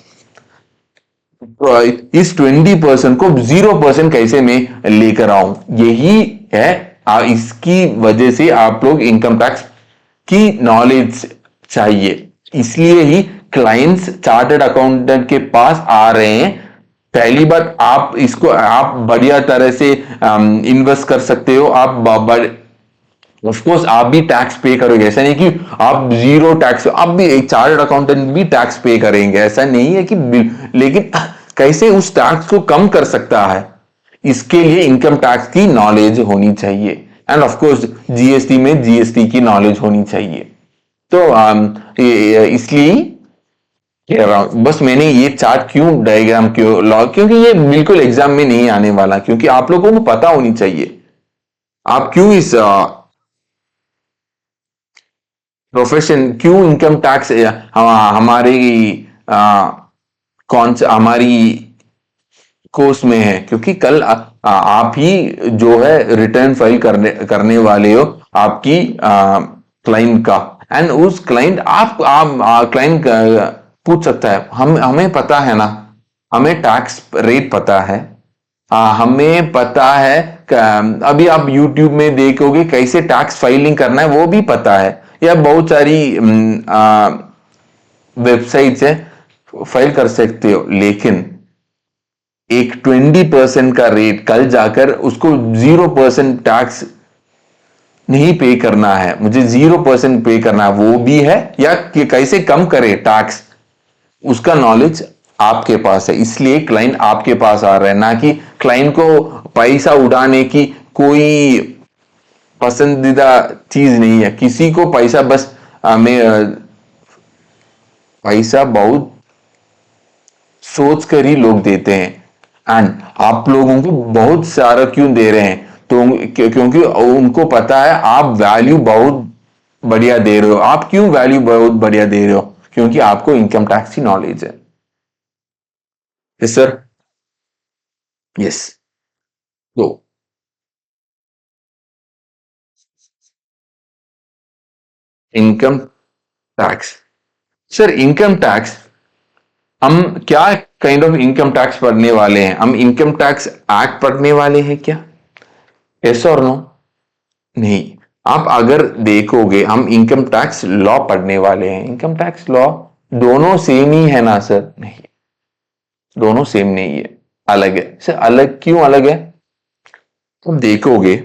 इस 20% को 0% कैसे मैं लेकर आऊं, यही है। इसकी वजह से आप लोग इनकम टैक्स की नॉलेज चाहिए, इसलिए ही क्लाइंट्स चार्टर्ड अकाउंटेंट के पास आ रहे हैं। पहली बात, आप इसको आप बढ़िया तरह से इन्वेस्ट कर सकते हो, आप ऑफ कोर्स आप भी टैक्स पे करोगे, ऐसा नहीं कि आप जीरो टैक्स, आप भी एक चार्टर्ड अकाउंटेंट भी टैक्स पे करेंगे, ऐसा नहीं है कि लेकिन कैसे उस टैक्स को कम कर सकता है, इसके लिए इनकम टैक्स की नॉलेज होनी चाहिए, एंड ऑफ कोर्स जीएसटी में जीएसटी की नॉलेज होनी चाहिए। तो इसलिए कह रहा हूं, बस मैंने ये चार्ट क्यों, डायग्राम क्यों लॉ, क्योंकि ये बिल्कुल एग्जाम में नहीं आने वाला, क्योंकि आप लोगों को पता होनी चाहिए आप क्यों इस प्रोफेशन, क्यों इनकम टैक्स हमारी कौन सा हमारी कोर्स में है, क्योंकि कल आप ही जो है रिटर्न फाइल करने करने वाले हो आपकी क्लाइंट का, एंड उस क्लाइंट आप क्लाइंट पूछ सकता है, हम हमें पता है ना, हमें टैक्स रेट पता है, हमें पता है अभी आप YouTube में देखोगे कैसे टैक्स फाइलिंग करना है वो भी पता है, या बहुत सारी वेबसाइट्स है, फाइल कर सकते हो, लेकिन एक 20% का रेट कल जाकर उसको 0% टैक्स नहीं पे करना है, मुझे 0% पे करना है, वो भी है, या कि कैसे कम करे टैक्स, उसका नॉलेज आपके पास है, इसलिए क्लाइंट आपके पास आ रहा है, ना कि क्लाइंट को पैसा उड़ाने की कोई पसंदीदा चीज नहीं है, किसी को पैसा बस पैसा बहुत सोच कर ही लोग देते हैं, एंड आप लोगों को बहुत सारा क्यों दे रहे हैं, तो क्योंकि उनको पता है आप वैल्यू बहुत बढ़िया दे रहे हो, आप क्यों वैल्यू बहुत बढ़िया दे रहे हो, क्योंकि आपको इनकम टैक्स की नॉलेज है। Yes sir. यस। तो income tax, sir income tax, हम क्या काइंड ऑफ इनकम टैक्स पढ़ने वाले हैं, हम इनकम टैक्स एक्ट पढ़ने वाले हैं क्या? यस और नो? नहीं, आप अगर देखोगे हम इनकम टैक्स लॉ पढ़ने वाले हैं, इनकम टैक्स लॉ दोनों सेम ही है ना सर? नहीं, दोनों सेम नहीं है, अलग है सर। अलग क्यों अलग है? तो देखोगे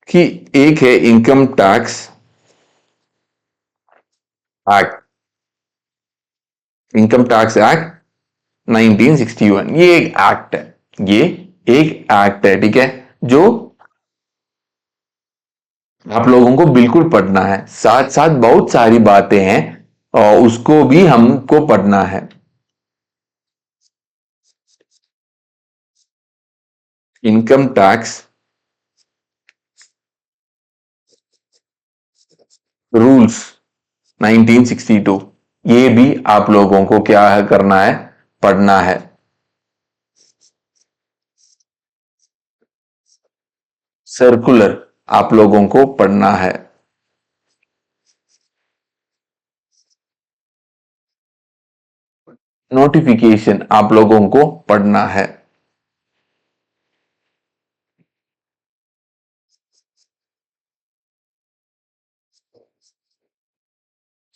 कि एक है income tax act, income tax act 1961, ये एक एक्ट है, ये एक एक्ट है, ठीक है, जो आप लोगों को बिल्कुल पढ़ना है, साथ साथ बहुत सारी बातें हैं और उसको भी हमको पढ़ना है। इनकम टैक्स रूल्स 1962, ये भी आप लोगों को क्या है करना है, पढ़ना है। सर्कुलर आप लोगों को पढ़ना है। नोटिफिकेशन आप लोगों को पढ़ना है।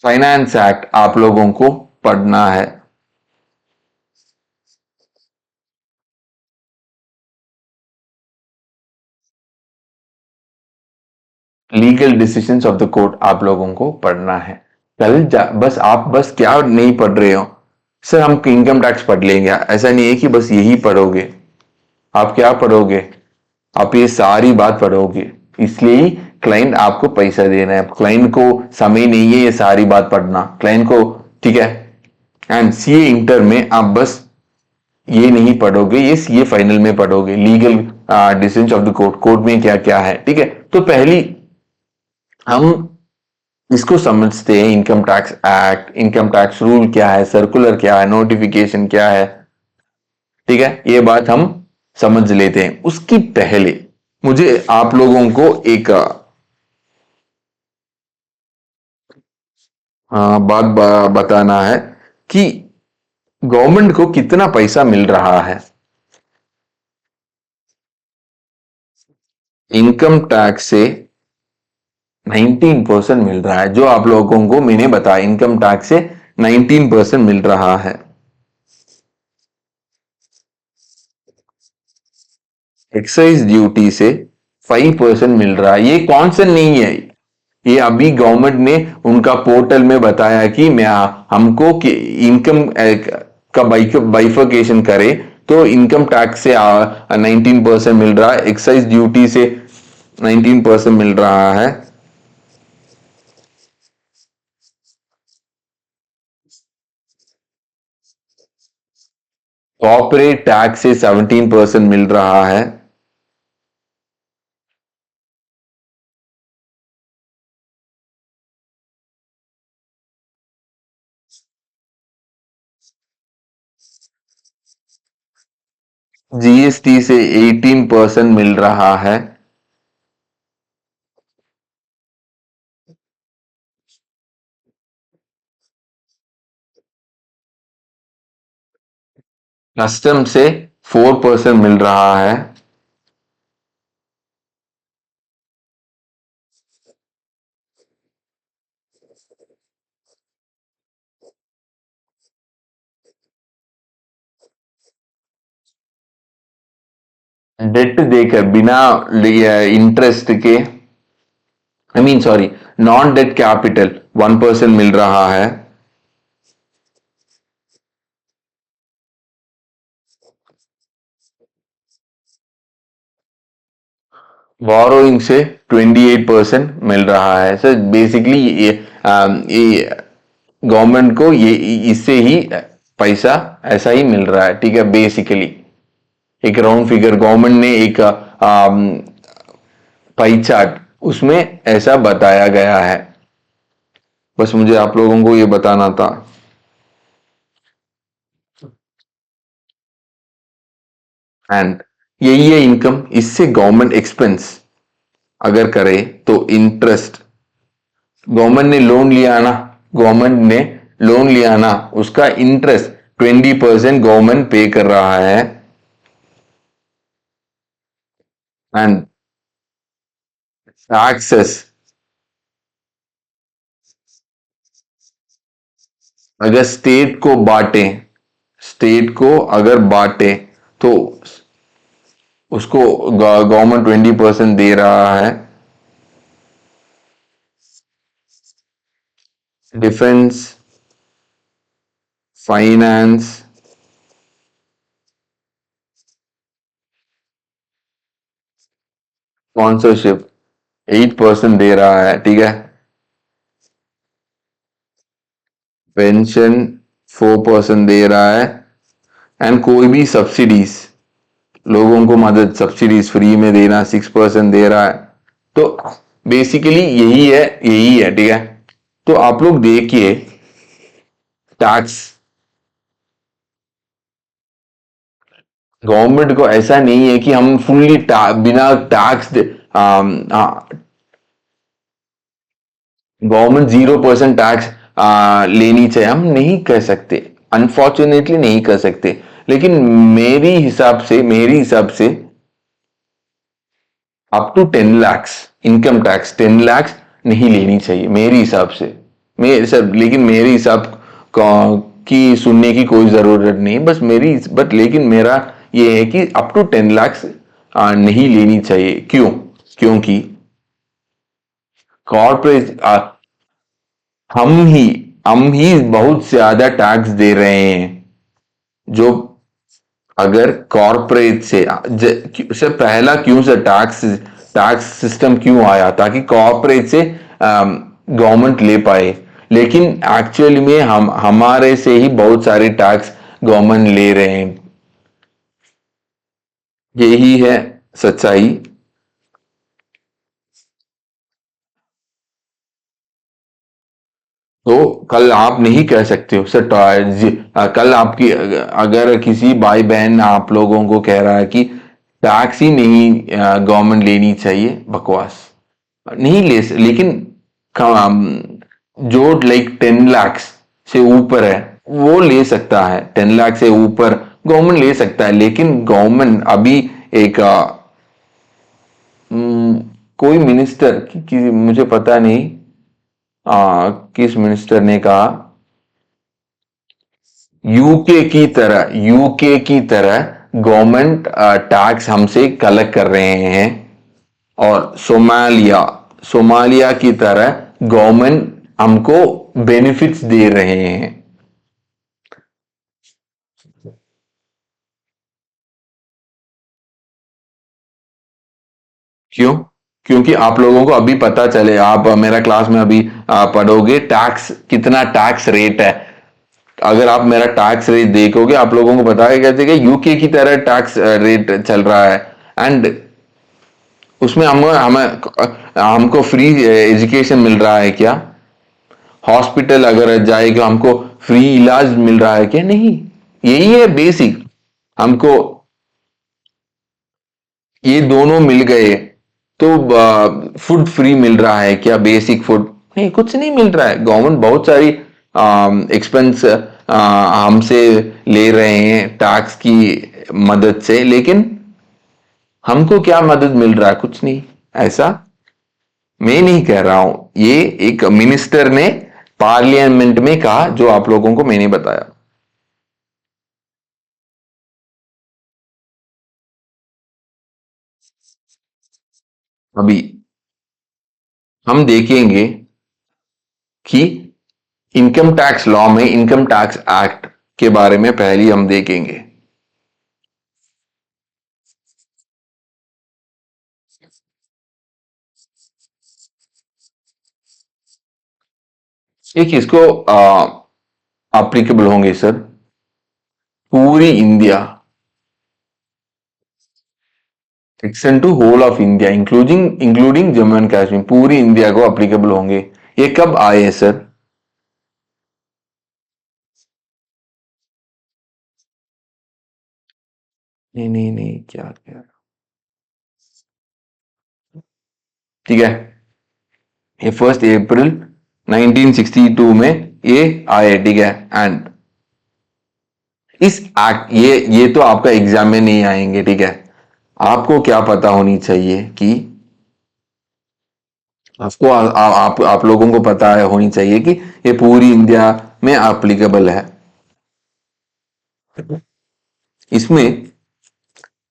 फाइनेंस एक्ट आप लोगों को पढ़ना है। Legal decisions of the court आप लोगों को पढ़ना है। बस आप बस क्या नहीं पढ़ रहे हो, सर हम इनकम टैक्स पढ़ लेंगे, ऐसा नहीं है कि बस यही पढ़ोगे, आप क्या पढ़ोगे, आप ये सारी बात पढ़ोगे, इसलिए ही क्लाइंट आपको पैसा दे रहा है, क्लाइंट को समय नहीं है ये सारी बात पढ़ना, क्लाइंट को, ठीक है। एंड सीए इंटर में आप बस ये नहीं पढ़ोगे, ये सीए फाइनल में पढ़ोगे, legal decision of the court, court में क्या क्या है, ठीक है। तो पहली हम इसको समझते हैं, income tax act, income tax rule क्या है, सर्कुलर क्या है, नोटिफिकेशन क्या है, ठीक है, ये बात हम समझ लेते हैं। उसकी पहले मुझे आप लोगों को एक बात बताना है कि गवर्नमेंट को कितना पैसा मिल रहा है। इनकम टैक्स से 19% मिल रहा है, जो आप लोगों को मैंने बताया, इनकम टैक्स से 19% मिल रहा है। एक्साइज ड्यूटी से 5% मिल रहा है, ये कॉन्सेंट नहीं है, ये अभी गवर्नमेंट ने उनका पोर्टल में बताया कि मैं हमको कि इनकम का बाइफर्केशन करे, तो इनकम टैक्स से 19% मिल रहा है, एक्साइज ड्यूटी से 19% मिल रहा है। कॉर्पोरेट टैक्स से 17% मिल रहा है। जीएसटी से 18% मिल रहा है। कस्टम से 4% मिल रहा है। डेट देकर बिना इंटरेस्ट के, I mean sorry, non debt capital 1% मिल रहा है। बोरोइंग से 28% मिल रहा है। सर बेसिकली ये गवर्नमेंट को ये इससे ही पैसा ऐसा ही मिल रहा है, ठीक है। बेसिकली एक राउंड फिगर गवर्नमेंट ने एक पाई चार्ट उसमें ऐसा बताया गया है। बस मुझे आप लोगों को ये बताना था। एंड यही है इनकम। इससे गवर्नमेंट एक्सपेंस अगर करे तो इंटरेस्ट, गवर्नमेंट ने लोन लिया ना, गवर्नमेंट ने लोन लिया ना, उसका इंटरेस्ट 20% गवर्नमेंट पे कर रहा है। एंड टैक्सेस, अगर स्टेट को बांटे, स्टेट को अगर बांटे तो उसको गवर्नमेंट 20% दे रहा है। डिफेंस, फाइनेंस, स्पॉन्सरशिप 8% दे रहा है, ठीक है। पेंशन 4% दे रहा है। एंड कोई भी सब्सिडीज, लोगों को मदद, सब्सिडीज फ्री में देना 6% दे रहा है। तो बेसिकली यही है, ठीक है। तो आप लोग देखिए टैक्स, गवर्नमेंट को ऐसा नहीं है कि हम फुल्ली बिना टैक्स गवर्नमेंट 0% टैक्स लेनी चाहिए, हम नहीं कह सकते, अनफॉर्चुनेटली नहीं कर सकते। लेकिन मेरी हिसाब से up to 10 lakh income tax, 10 lakh नहीं लेनी चाहिए मेरी हिसाब से। मेरे सब, लेकिन मेरे हिसाब की सुनने की कोई जरूरत नहीं, बस मेरी, बट लेकिन मेरा ये है कि अप टू 10 लाख नहीं लेनी चाहिए। क्यों? क्योंकि कॉर्पोरेट, हम ही हम ही बहुत ज्यादा टैक्स दे रहे हैं। जो अगर कॉर्पोरेट से पहला क्यों से टैक्स टैक्स सिस्टम क्यों आया, ताकि कॉर्पोरेट से गवर्नमेंट ले पाए। लेकिन एक्चुअली में हम हमारे से ही बहुत सारे टैक्स गवर्नमेंट ले रहे हैं। यही है सच्चाई। तो कल आप नहीं कह सकते हो सर, कल आपकी अगर किसी भाई बहन आप लोगों को कह रहा है कि टैक्स ही नहीं गवर्नमेंट लेनी चाहिए, बकवास। नहीं लेकिन जो लाइक 10 लाख से ऊपर है वो ले सकता है, 10 लाख से ऊपर गवर्नमेंट ले सकता है। लेकिन गवर्नमेंट अभी एक कोई मिनिस्टर की मुझे पता नहीं किस मिनिस्टर ने कहा, यूके की तरह गवर्नमेंट टैक्स हमसे कलेक्ट कर रहे हैं। और सोमालिया की तरह गवर्नमेंट हमको बेनिफिट्स दे रहे हैं। क्यों? क्योंकि आप लोगों को अभी पता चले, आप मेरा क्लास में अभी पढ़ोगे टैक्स, कितना टैक्स रेट है। अगर आप मेरा टैक्स रेट देखोगे, आप लोगों को पता है कैसे कि यूके की तरह टैक्स रेट चल रहा है। एंड उसमें हम हमें हमको फ्री एजुकेशन मिल रहा है क्या? हॉस्पिटल अगर जाएगा हमको फ्री इलाज मिल रहा है क्या? नहीं। यही है बेसिक। हमको ये दोनों मिल गए तो फूड फ्री मिल रहा है क्या? बेसिक फूड नहीं, कुछ नहीं मिल रहा है। गवर्नमेंट बहुत सारी एक्सपेंस हमसे ले रहे हैं टैक्स की मदद से, लेकिन हमको क्या मदद मिल रहा है? कुछ नहीं। ऐसा मैं नहीं कह रहा हूं, ये एक मिनिस्टर ने पार्लियामेंट में कहा, जो आप लोगों को मैंने बताया। अभी हम देखेंगे कि इनकम टैक्स लॉ में इनकम टैक्स एक्ट के बारे में पहले हम देखेंगे। ये किसको अप्लीकेबल होंगे सर? पूरी India, section two whole of India including including Jammu and Kashmir, पूरी इंडिया को अप्लीकेबल होंगे। ये कब आए हैं सर? नहीं नहीं नहीं, क्या क्या, ठीक है। ये 1 अप्रैल 1962 में ये आए, ठीक है। एंड इस एक्ट, ये तो आपका एग्जाम में नहीं आएंगे, ठीक है। आपको क्या पता होनी चाहिए कि आपको आप लोगों को पता है होनी चाहिए कि ये पूरी इंडिया में एप्लीकेबल है। इसमें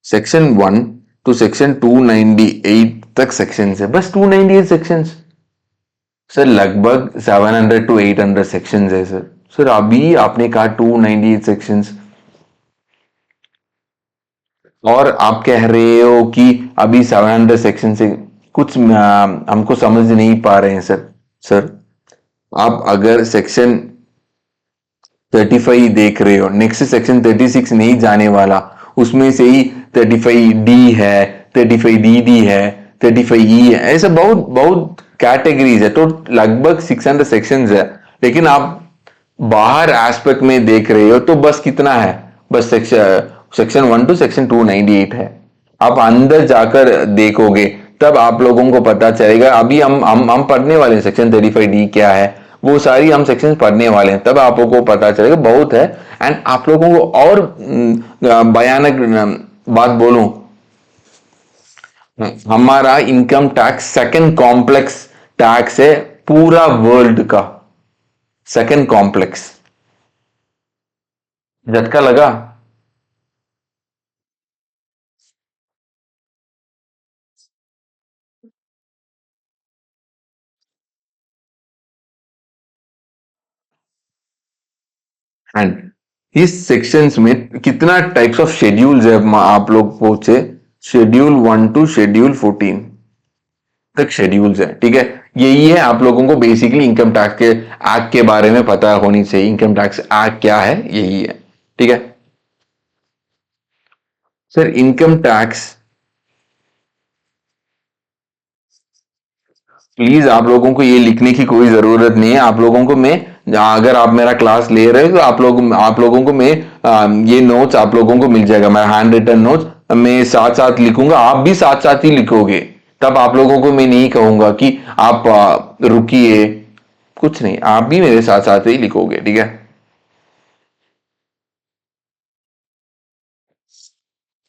सेक्शन 1 टू सेक्शन 298 तक सेक्शन है, बस 298 सेक्शन। सर लगभग 700 to 800 सेक्शन है सर। सर अभी आपने कहा 298 सेक्शंस, और आप कह रहे हो कि अभी 700 सेक्शन से कुछ हमको समझ नहीं पा रहे हैं सर। सर आप अगर सेक्शन 35 देख रहे हो, नेक्स्ट सेक्शन 36 नहीं जाने वाला, उसमें से ही 35D है, 35DD है, 35E है, ऐसे बहुत बहुत कैटेगरीज है, तो लगभग 600 सेक्शंस है। लेकिन आप बाहर एस्पेक्ट में देख रहे हो तो बस कितना है? बस सेक्शन 1 टू सेक्शन 298 है। आप अंदर जाकर देखोगे तब आप लोगों को पता चलेगा। अभी हम पढ़ने वाले हैं सेक्शन 35D क्या है, वो सारी हम सेक्शन पढ़ने वाले हैं, तब आपको पता चलेगा। बहुत है। एंड आप लोगों को और भयानक बात बोलूं, हमारा income tax second complex tax है पूरा वर्ल्ड का। सेकंड कॉम्प्लेक्स, झटका लगा? एंड इस सेक्शंस में कितना टाइप्स ऑफ शेड्यूल्स है, आप लोग पूछे। शेड्यूल 1 टू शेड्यूल 14 तक शेड्यूल्स है, ठीक है। यही है आप लोगों को बेसिकली इनकम टैक्स के एक्ट के बारे में पता होनी चाहिए। इनकम टैक्स एक्ट क्या है, यही है, ठीक है। सर इनकम टैक्स, प्लीज आप लोगों को ये लिखने की कोई जरूरत नहीं है। आप लोगों को मैं, अगर आप मेरा क्लास ले रहे हो तो आप लोगों को मैं ये नोट्स आप लोगों को मिल जाएगा, मेरा हैंड रिटन नोट्स मैं साथ साथ लिखूंगा, आप भी साथ साथ ही लिखोगे। तब आप लोगों को मैं नहीं कहूंगा कि आप रुकिए, कुछ नहीं, आप भी मेरे साथ साथ ही लिखोगे, ठीक है।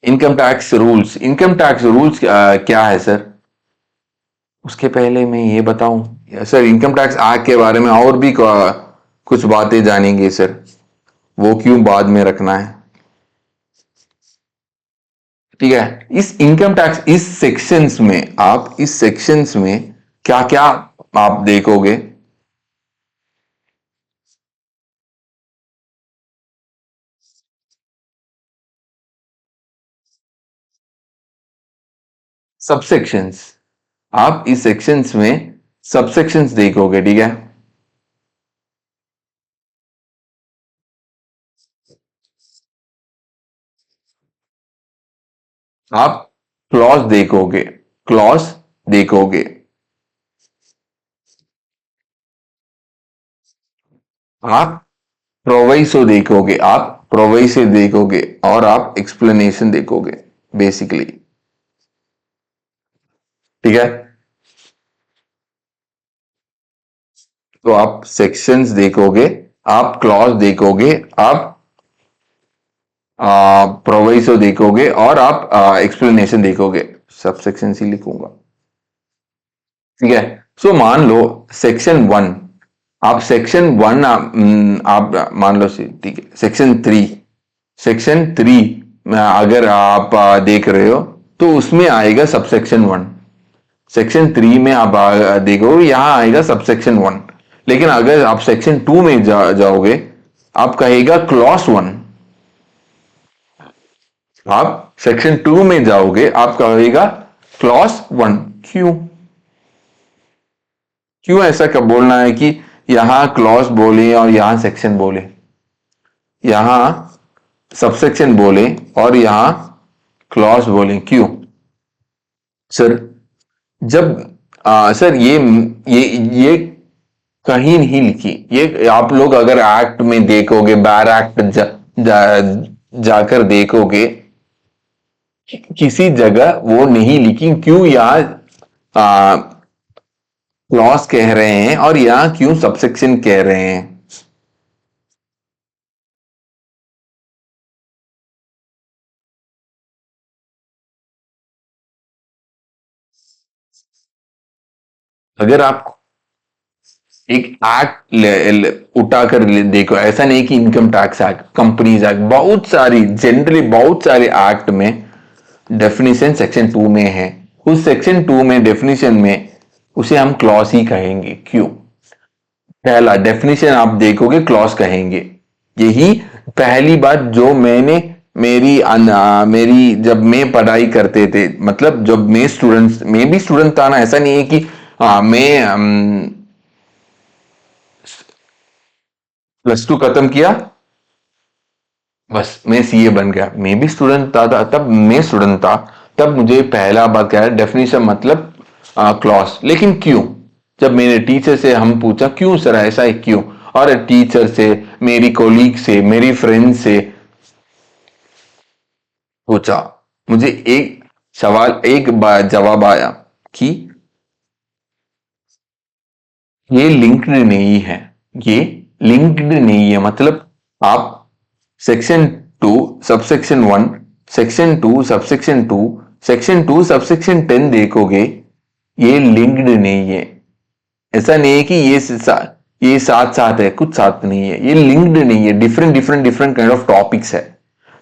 इनकम टैक्स रूल्स क्या है सर? उसके पहले मैं ये बताऊं सर, इनकम टैक्स एक्ट के बारे में और भी कुछ बातें जानेंगे सर, वो क्यों बाद में रखना है? ठीक है। इस इनकम टैक्स इस सेक्शंस में, आप इस सेक्शंस में क्या क्या आप देखोगे? सबसेक्शंस, आप इस सेक्शंस में सबसेक्शंस देखोगे, ठीक है। आप क्लॉज देखोगे, क्लॉज देखोगे, आप प्रोवाइसो देखोगे, आप प्रोवाइसे देखोगे, और आप एक्सप्लेनेशन देखोगे बेसिकली। ठीक है, तो आप सेक्शंस देखोगे, आप क्लॉज देखोगे, आप प्रोवाइसो देखोगे, और आप एक्सप्लेनेशन देखोगे। सबसेक्शन ही लिखूंगा। ठीक है, सो मान लो सेक्शन वन, आप सेक्शन वन आप मान लो ठीक है, सेक्शन थ्री में अगर आप देख रहे हो तो उसमें आएगा सबसेक्शन वन। सेक्शन थ्री में आप देखो यहां आएगा सबसेक्शन वन। लेकिन अगर आप सेक्शन टू में जाओगे, आप कहेगा क्लॉज वन। आप सेक्शन टू में जाओगे, आप कहेगा क्लॉज वन। क्यों? क्यों ऐसा कब बोलना है कि यहां क्लॉज बोले और यहां सेक्शन बोले, यहां सबसेक्शन बोले और यहां क्लॉज बोले? क्यों सर? जब सर ये कहीं नहीं लिखी। ये आप लोग अगर एक्ट में देखोगे, बैर एक्ट जाकर देखोगे, किसी जगह वो नहीं लिखी। क्यों यहां क्लॉज कह रहे हैं और यहां क्यों सबसेक्शन कह रहे हैं? अगर आप एक एक्ट उठाकर देखो, ऐसा नहीं कि income tax act, companies act, बहुत सारी जनरली बहुत सारे एक्ट में डेफिनेशन सेक्शन टू में है। उस सेक्शन टू में डेफिनेशन में उसे हम क्लॉज ही कहेंगे। क्यों? पहला डेफिनेशन आप देखोगे क्लॉज कहेंगे। यही पहली बात जो मैंने मेरी जब मैं पढ़ाई करते थे, मतलब जब मैं भी स्टूडेंट था ना, ऐसा नहीं है कि मैं प्लस टू खत्म किया बस मैं सीए बन गया। मैं भी स्टूडेंट था तब मैं स्टूडेंट था, तब मुझे पहला बात क्या है, डेफिनेशन मतलब क्लॉज। लेकिन क्यों? जब मेरे टीचर से हम पूछा क्यों सर ऐसा है क्यों, और टीचर से, मेरी कोलीग से, मेरी फ्रेंड से पूछा, मुझे एक सवाल, एक जवाब आया कि ये लिंक्ड नहीं है। ये लिंक्ड नहीं है मतलब आप section two subsection one, section two subsection two, section two subsection 10 देखोगे, ये लिंक्ड नहीं है। ऐसा नहीं है कि ये साथ साथ है, कुछ साथ नहीं है, ये लिंक्ड नहीं है। Different different different kind of topics है।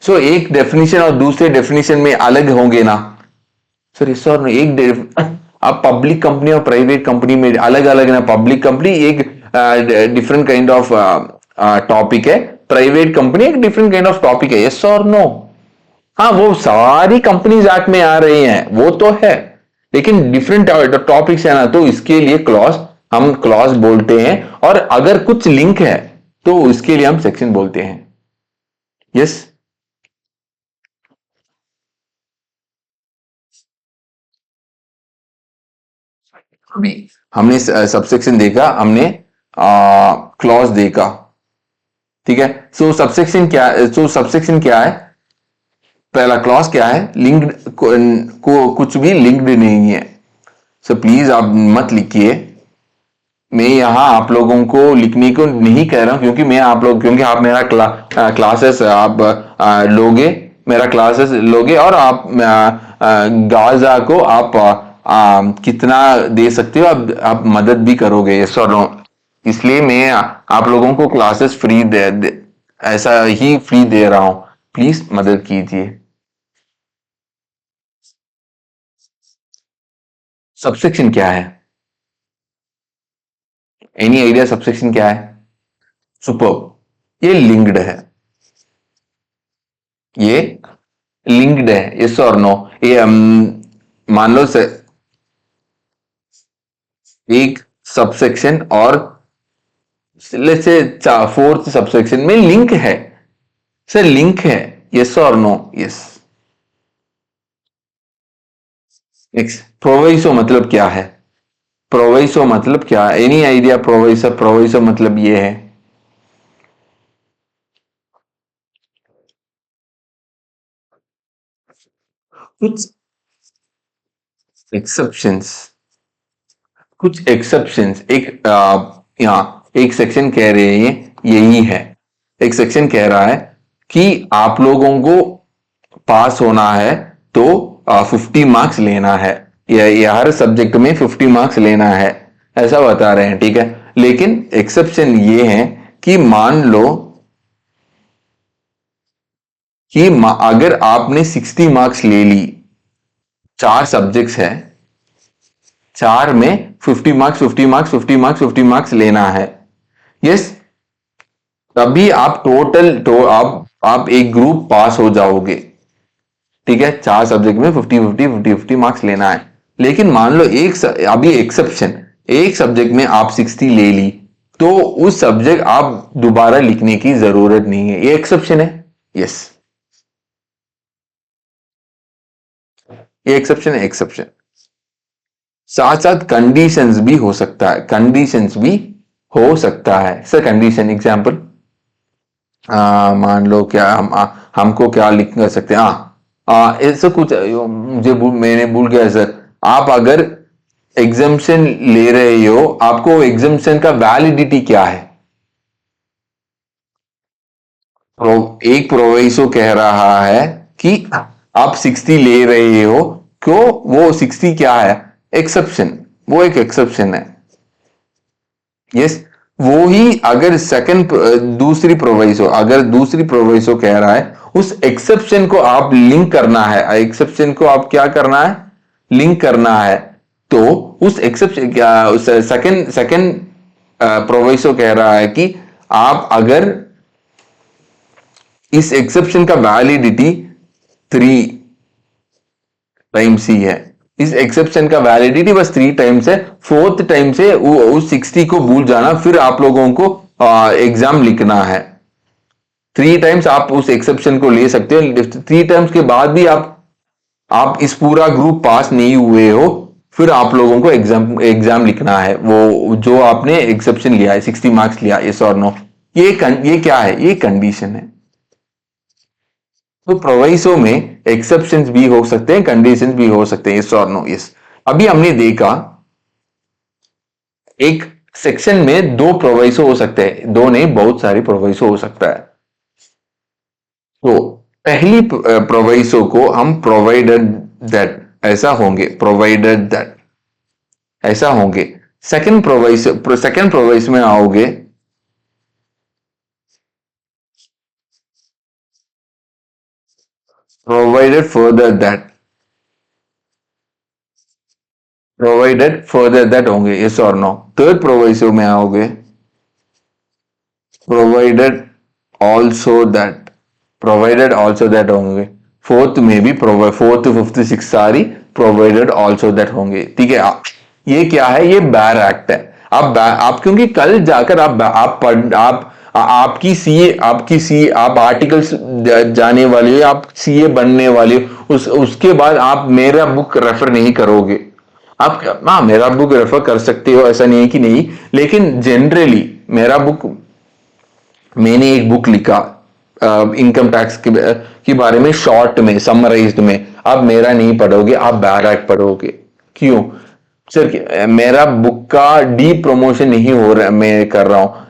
सो एक डेफिनेशन और दूसरे डेफिनेशन में अलग होंगे ना सर? इस और आप पब्लिक कंपनी और प्राइवेट कंपनी में अलग अलग ना। पब्लिक कंपनी एक डिफरेंट काइंड ऑफ टॉपिक है, प्राइवेट कंपनी एक डिफरेंट काइंड ऑफ टॉपिक है। यस और नो? हाँ, वो सारी कंपनीज एक्ट में आ रही हैं, वो तो है, लेकिन डिफरेंट टॉपिक्स है ना, तो इसके लिए क्लॉज, हम क्लॉज बोलते हैं। और अगर कुछ लिंक है तो इसके लिए हम सेक्शन बोलते हैं। यस। अभी हमने सबसेक्शन देखा, हमने क्लॉज देखा। ठीक है, सो सबसेक्शन क्या, सो सबसेक्शन क्या है? पहला क्लॉज क्या है? लिंक्ड को कुछ भी लिंक्ड नहीं है। सो प्लीज आप मत लिखिए। मैं यहां आप लोगों को लिखने को नहीं कह रहा हूं, क्योंकि मैं आप लोग, क्योंकि आप मेरा क्लासेस आप लोगे, मेरा क्लासेस लोगे, और आप गाजा को आप कितना दे सकते हो, आप मदद भी करोगे। यस और नो? इसलिए मैं आप लोगों को क्लासेस फ्री ऐसा ही फ्री दे रहा हूं। प्लीज मदद कीजिए। सबसेक्शन क्या है? एनी आइडिया सबसेक्शन क्या है? सुपर, ये लिंक्ड है, ये लिंक्ड है। यस और नो? ये मान लो से एक सबसेक्शन और लेट्स से फोर्थ सबसेक्शन में लिंक है। सर लिंक है। यस और नो? यस। नेक्स्ट, प्रोवाइसो मतलब क्या है? प्रोवाइसो मतलब क्या? Any idea? प्रोवाइसो, प्रोवाइसो मतलब ये है, कुछ एक्सेप्शंस, कुछ एक्सेप्शंस। यहाँ एक सेक्शन कह रहे हैं यही है, एक सेक्शन कह रहा है कि आप लोगों को पास होना है तो 50 मार्क्स लेना है, या हर सब्जेक्ट में 50 मार्क्स लेना है, ऐसा बता रहे हैं, ठीक है। लेकिन एक्सेप्शन ये है कि मान लो कि अगर आपने 60 मार्क्स ले ली, चार सब्जेक्ट्स है, चार में 50 मार्क्स 50 मार्क्स 50 मार्क्स 50 मार्क्स लेना है, यस, तभी आप आप एक ग्रुप पास हो जाओगे, ठीक है। चार सब्जेक्ट में 50 मार्क्स लेना है। लेकिन मान लो अभी एक्सेप्शन, एक सब्जेक्ट में आप 60 ले ली, तो उस सब्जेक्ट आप दोबारा लिखने की जरूरत नहीं है, ये एक्सेप्शन है, यस, ये एक्सेप्शन है, एक्सेप्शन। साथ साथ कंडीशंस भी हो सकता है, कंडीशंस भी हो सकता है सर। कंडीशन एग्जांपल, मान लो क्या हमको क्या लिख कर सकते हैं, ऐसा कुछ मैंने भूल गया सर। आप अगर एग्जाम्शन ले रहे हो, आपको एग्जाम्शन का वैलिडिटी क्या है? एक प्रोविसो कह रहा है कि आप 60 ले रहे हो, क्यों? वो 60 क्या है? एक्सेप्शन, वो एक एक्सेप्शन है, यस। वो ही अगर दूसरी प्रोविसो, अगर दूसरी प्रोविसो कह रहा है उस एक्सेप्शन को आप लिंक करना है, एक्सेप्शन को आप क्या करना है? लिंक करना है। तो उस एक्सेप्शन क्या, उस सेकंड सेकंड प्रोविसो कह रहा है कि आप अगर इस एक्सेप्शन का वैलिडिटी 3 टाइम्स ही है, इस एक्सेप्शन का वैलिडिटी बस 3 टाइम्स है, फोर्थ टाइम से उस 60 को भूल जाना, फिर आप लोगों को एग्जाम लिखना है। 3 टाइम्स आप उस एक्सेप्शन को ले सकते हो, 3 टाइम्स के बाद भी आप इस पूरा ग्रुप पास नहीं हुए हो, फिर आप लोगों को एग्जाम एग्जाम लिखना है, वो जो आपने एक्सेप्शन लिया है, 60 मार्क्स लिया, यस और नो। ये क्या है? ये कंडीशन है। तो प्रोवाइसो में एक्सेप्शंस भी हो सकते हैं, कंडीशंस भी हो सकते हैं, यस और नो, यस। अभी हमने देखा एक सेक्शन में दो प्रोवाइसो हो सकते हैं, दो नहीं, बहुत सारी प्रोवाइसो हो सकता है। तो पहली प्रोवाइसो को हम प्रोवाइडेड दैट ऐसा होंगे, प्रोवाइडेड दैट ऐसा होंगे। सेकंड प्रोवाइस में आओगे, provided further that, provided further that होंगे, यस और नो। थर्ड प्रोवाइसो में आओगे, provided also that, provided also that होंगे। फोर्थ में भी प्रोवाइड, फोर्थ फिफ्थ सिक्स सारी प्रोवाइडेड ऑल्सो दैट होंगे, ठीक है। ये क्या है? ये बैर एक्ट है। आप क्योंकि कल जाकर आप पढ़ आपकी सीए, आप आर्टिकल्स जाने वाले हो, आप सीए बनने वाले हो, उसके बाद आप मेरा बुक रेफर नहीं करोगे। आप, हाँ, मेरा बुक रेफर कर सकते हो, ऐसा नहीं है कि नहीं, लेकिन जनरली मेरा बुक, मैंने एक बुक लिखा इनकम टैक्स के बारे में, शॉर्ट में, समराइज्ड में, आप मेरा नहीं पढ़ोगे, आप बैराक पढ़ोगे। क्यों सर? मेरा बुक का डी प्रमोशन नहीं हो रहा, मैं कर रहा हूं।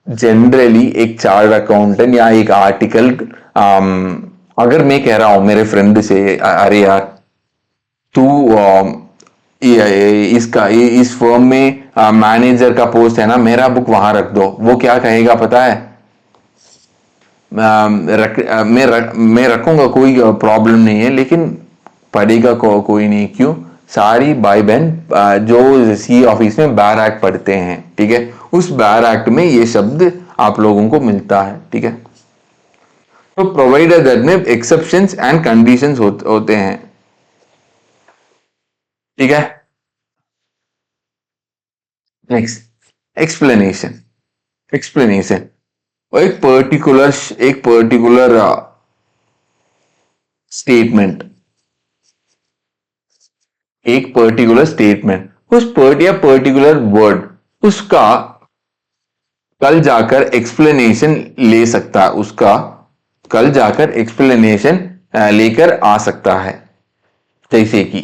जनरली एक चार्ट अकाउंटेंट या एक आर्टिकल, अगर मैं कह रहा हूं मेरे फ्रेंड से, अरे यार तू इस फर्म में मैनेजर का पोस्ट है ना, मेरा बुक वहां रख दो, वो क्या कहेगा पता है? मैं रखूंगा, कोई प्रॉब्लम नहीं है, लेकिन पढ़ेगा कोई नहीं, क्यों? सारी भाई बहन जो सी ऑफिस में बार एक्ट पढ़ते हैं, ठीक है, उस बार एक्ट में ये शब्द आप लोगों को मिलता है, ठीक है। तो प्रोवाइडर दैट में एक्सेप्शंस एंड कंडीशंस होते हैं, ठीक है। Next, explanation. एक्सप्लेनेशन, एक पर्टिकुलर स्टेटमेंट, एक पर्टिकुलर स्टेटमेंट, उस पर्टिकुलर वर्ड, उसका कल जाकर एक्सप्लेनेशन ले सकता है, उसका कल जाकर एक्सप्लेनेशन लेकर आ सकता है। जैसे कि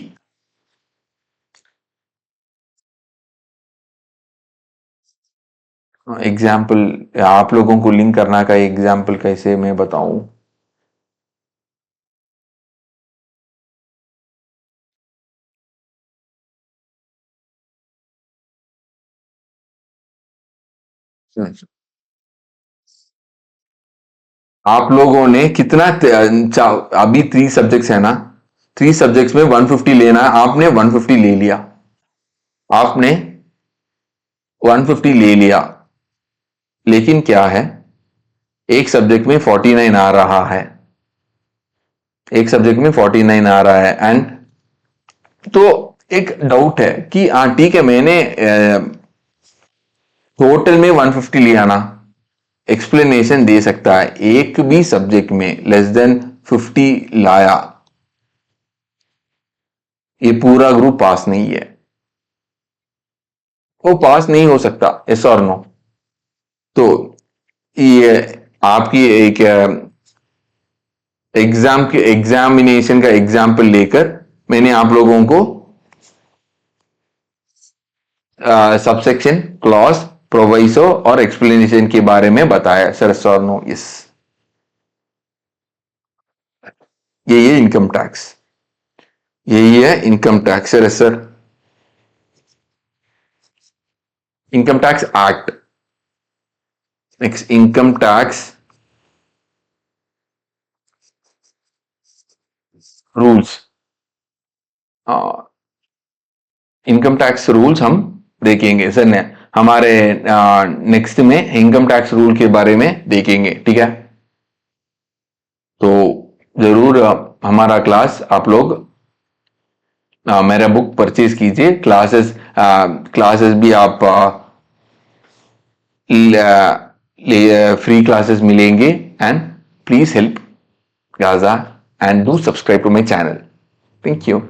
एग्जाम्पल, आप लोगों को लिंक करना का एग्जाम्पल कैसे मैं बताऊं? आप लोगों ने कितना अभी 3 सब्जेक्ट्स है ना, 3 सब्जेक्ट्स में 150 लेना है, आपने 150 ले लिया, आपने 150 ले लिया, लेकिन क्या है, एक सब्जेक्ट में 49 आ रहा है, एक सब्जेक्ट में 49 आ रहा है। एंड तो एक डाउट है कि हाँ ठीक है, मैंने टोटल में 150 लिया ना, एक्सप्लेनेशन दे सकता है, एक भी सब्जेक्ट में लेस देन 50 लाया, ये पूरा ग्रुप पास नहीं है, वो पास नहीं हो सकता, यस और नो? तो ये आपकी एक एग्जाम के एग्जामिनेशन का एग्जाम्पल लेकर मैंने आप लोगों को सबसेक्शन, क्लॉज, प्रोवाइसो और एक्सप्लेनेशन के बारे में बताया, सर यस और नो? यस। यही है इनकम टैक्स, यही है income tax, sir yes sir. Income tax act, next income tax rules, income tax rules हम देखेंगे सर ने, हमारे नेक्स्ट में इनकम टैक्स रूल के बारे में देखेंगे, ठीक है? तो जरूर हमारा क्लास आप लोग मेरा बुक परचेज कीजिए, क्लासेस भी आप फ्री क्लासेस मिलेंगे। And please help Gaza and do subscribe to my channel. Thank you.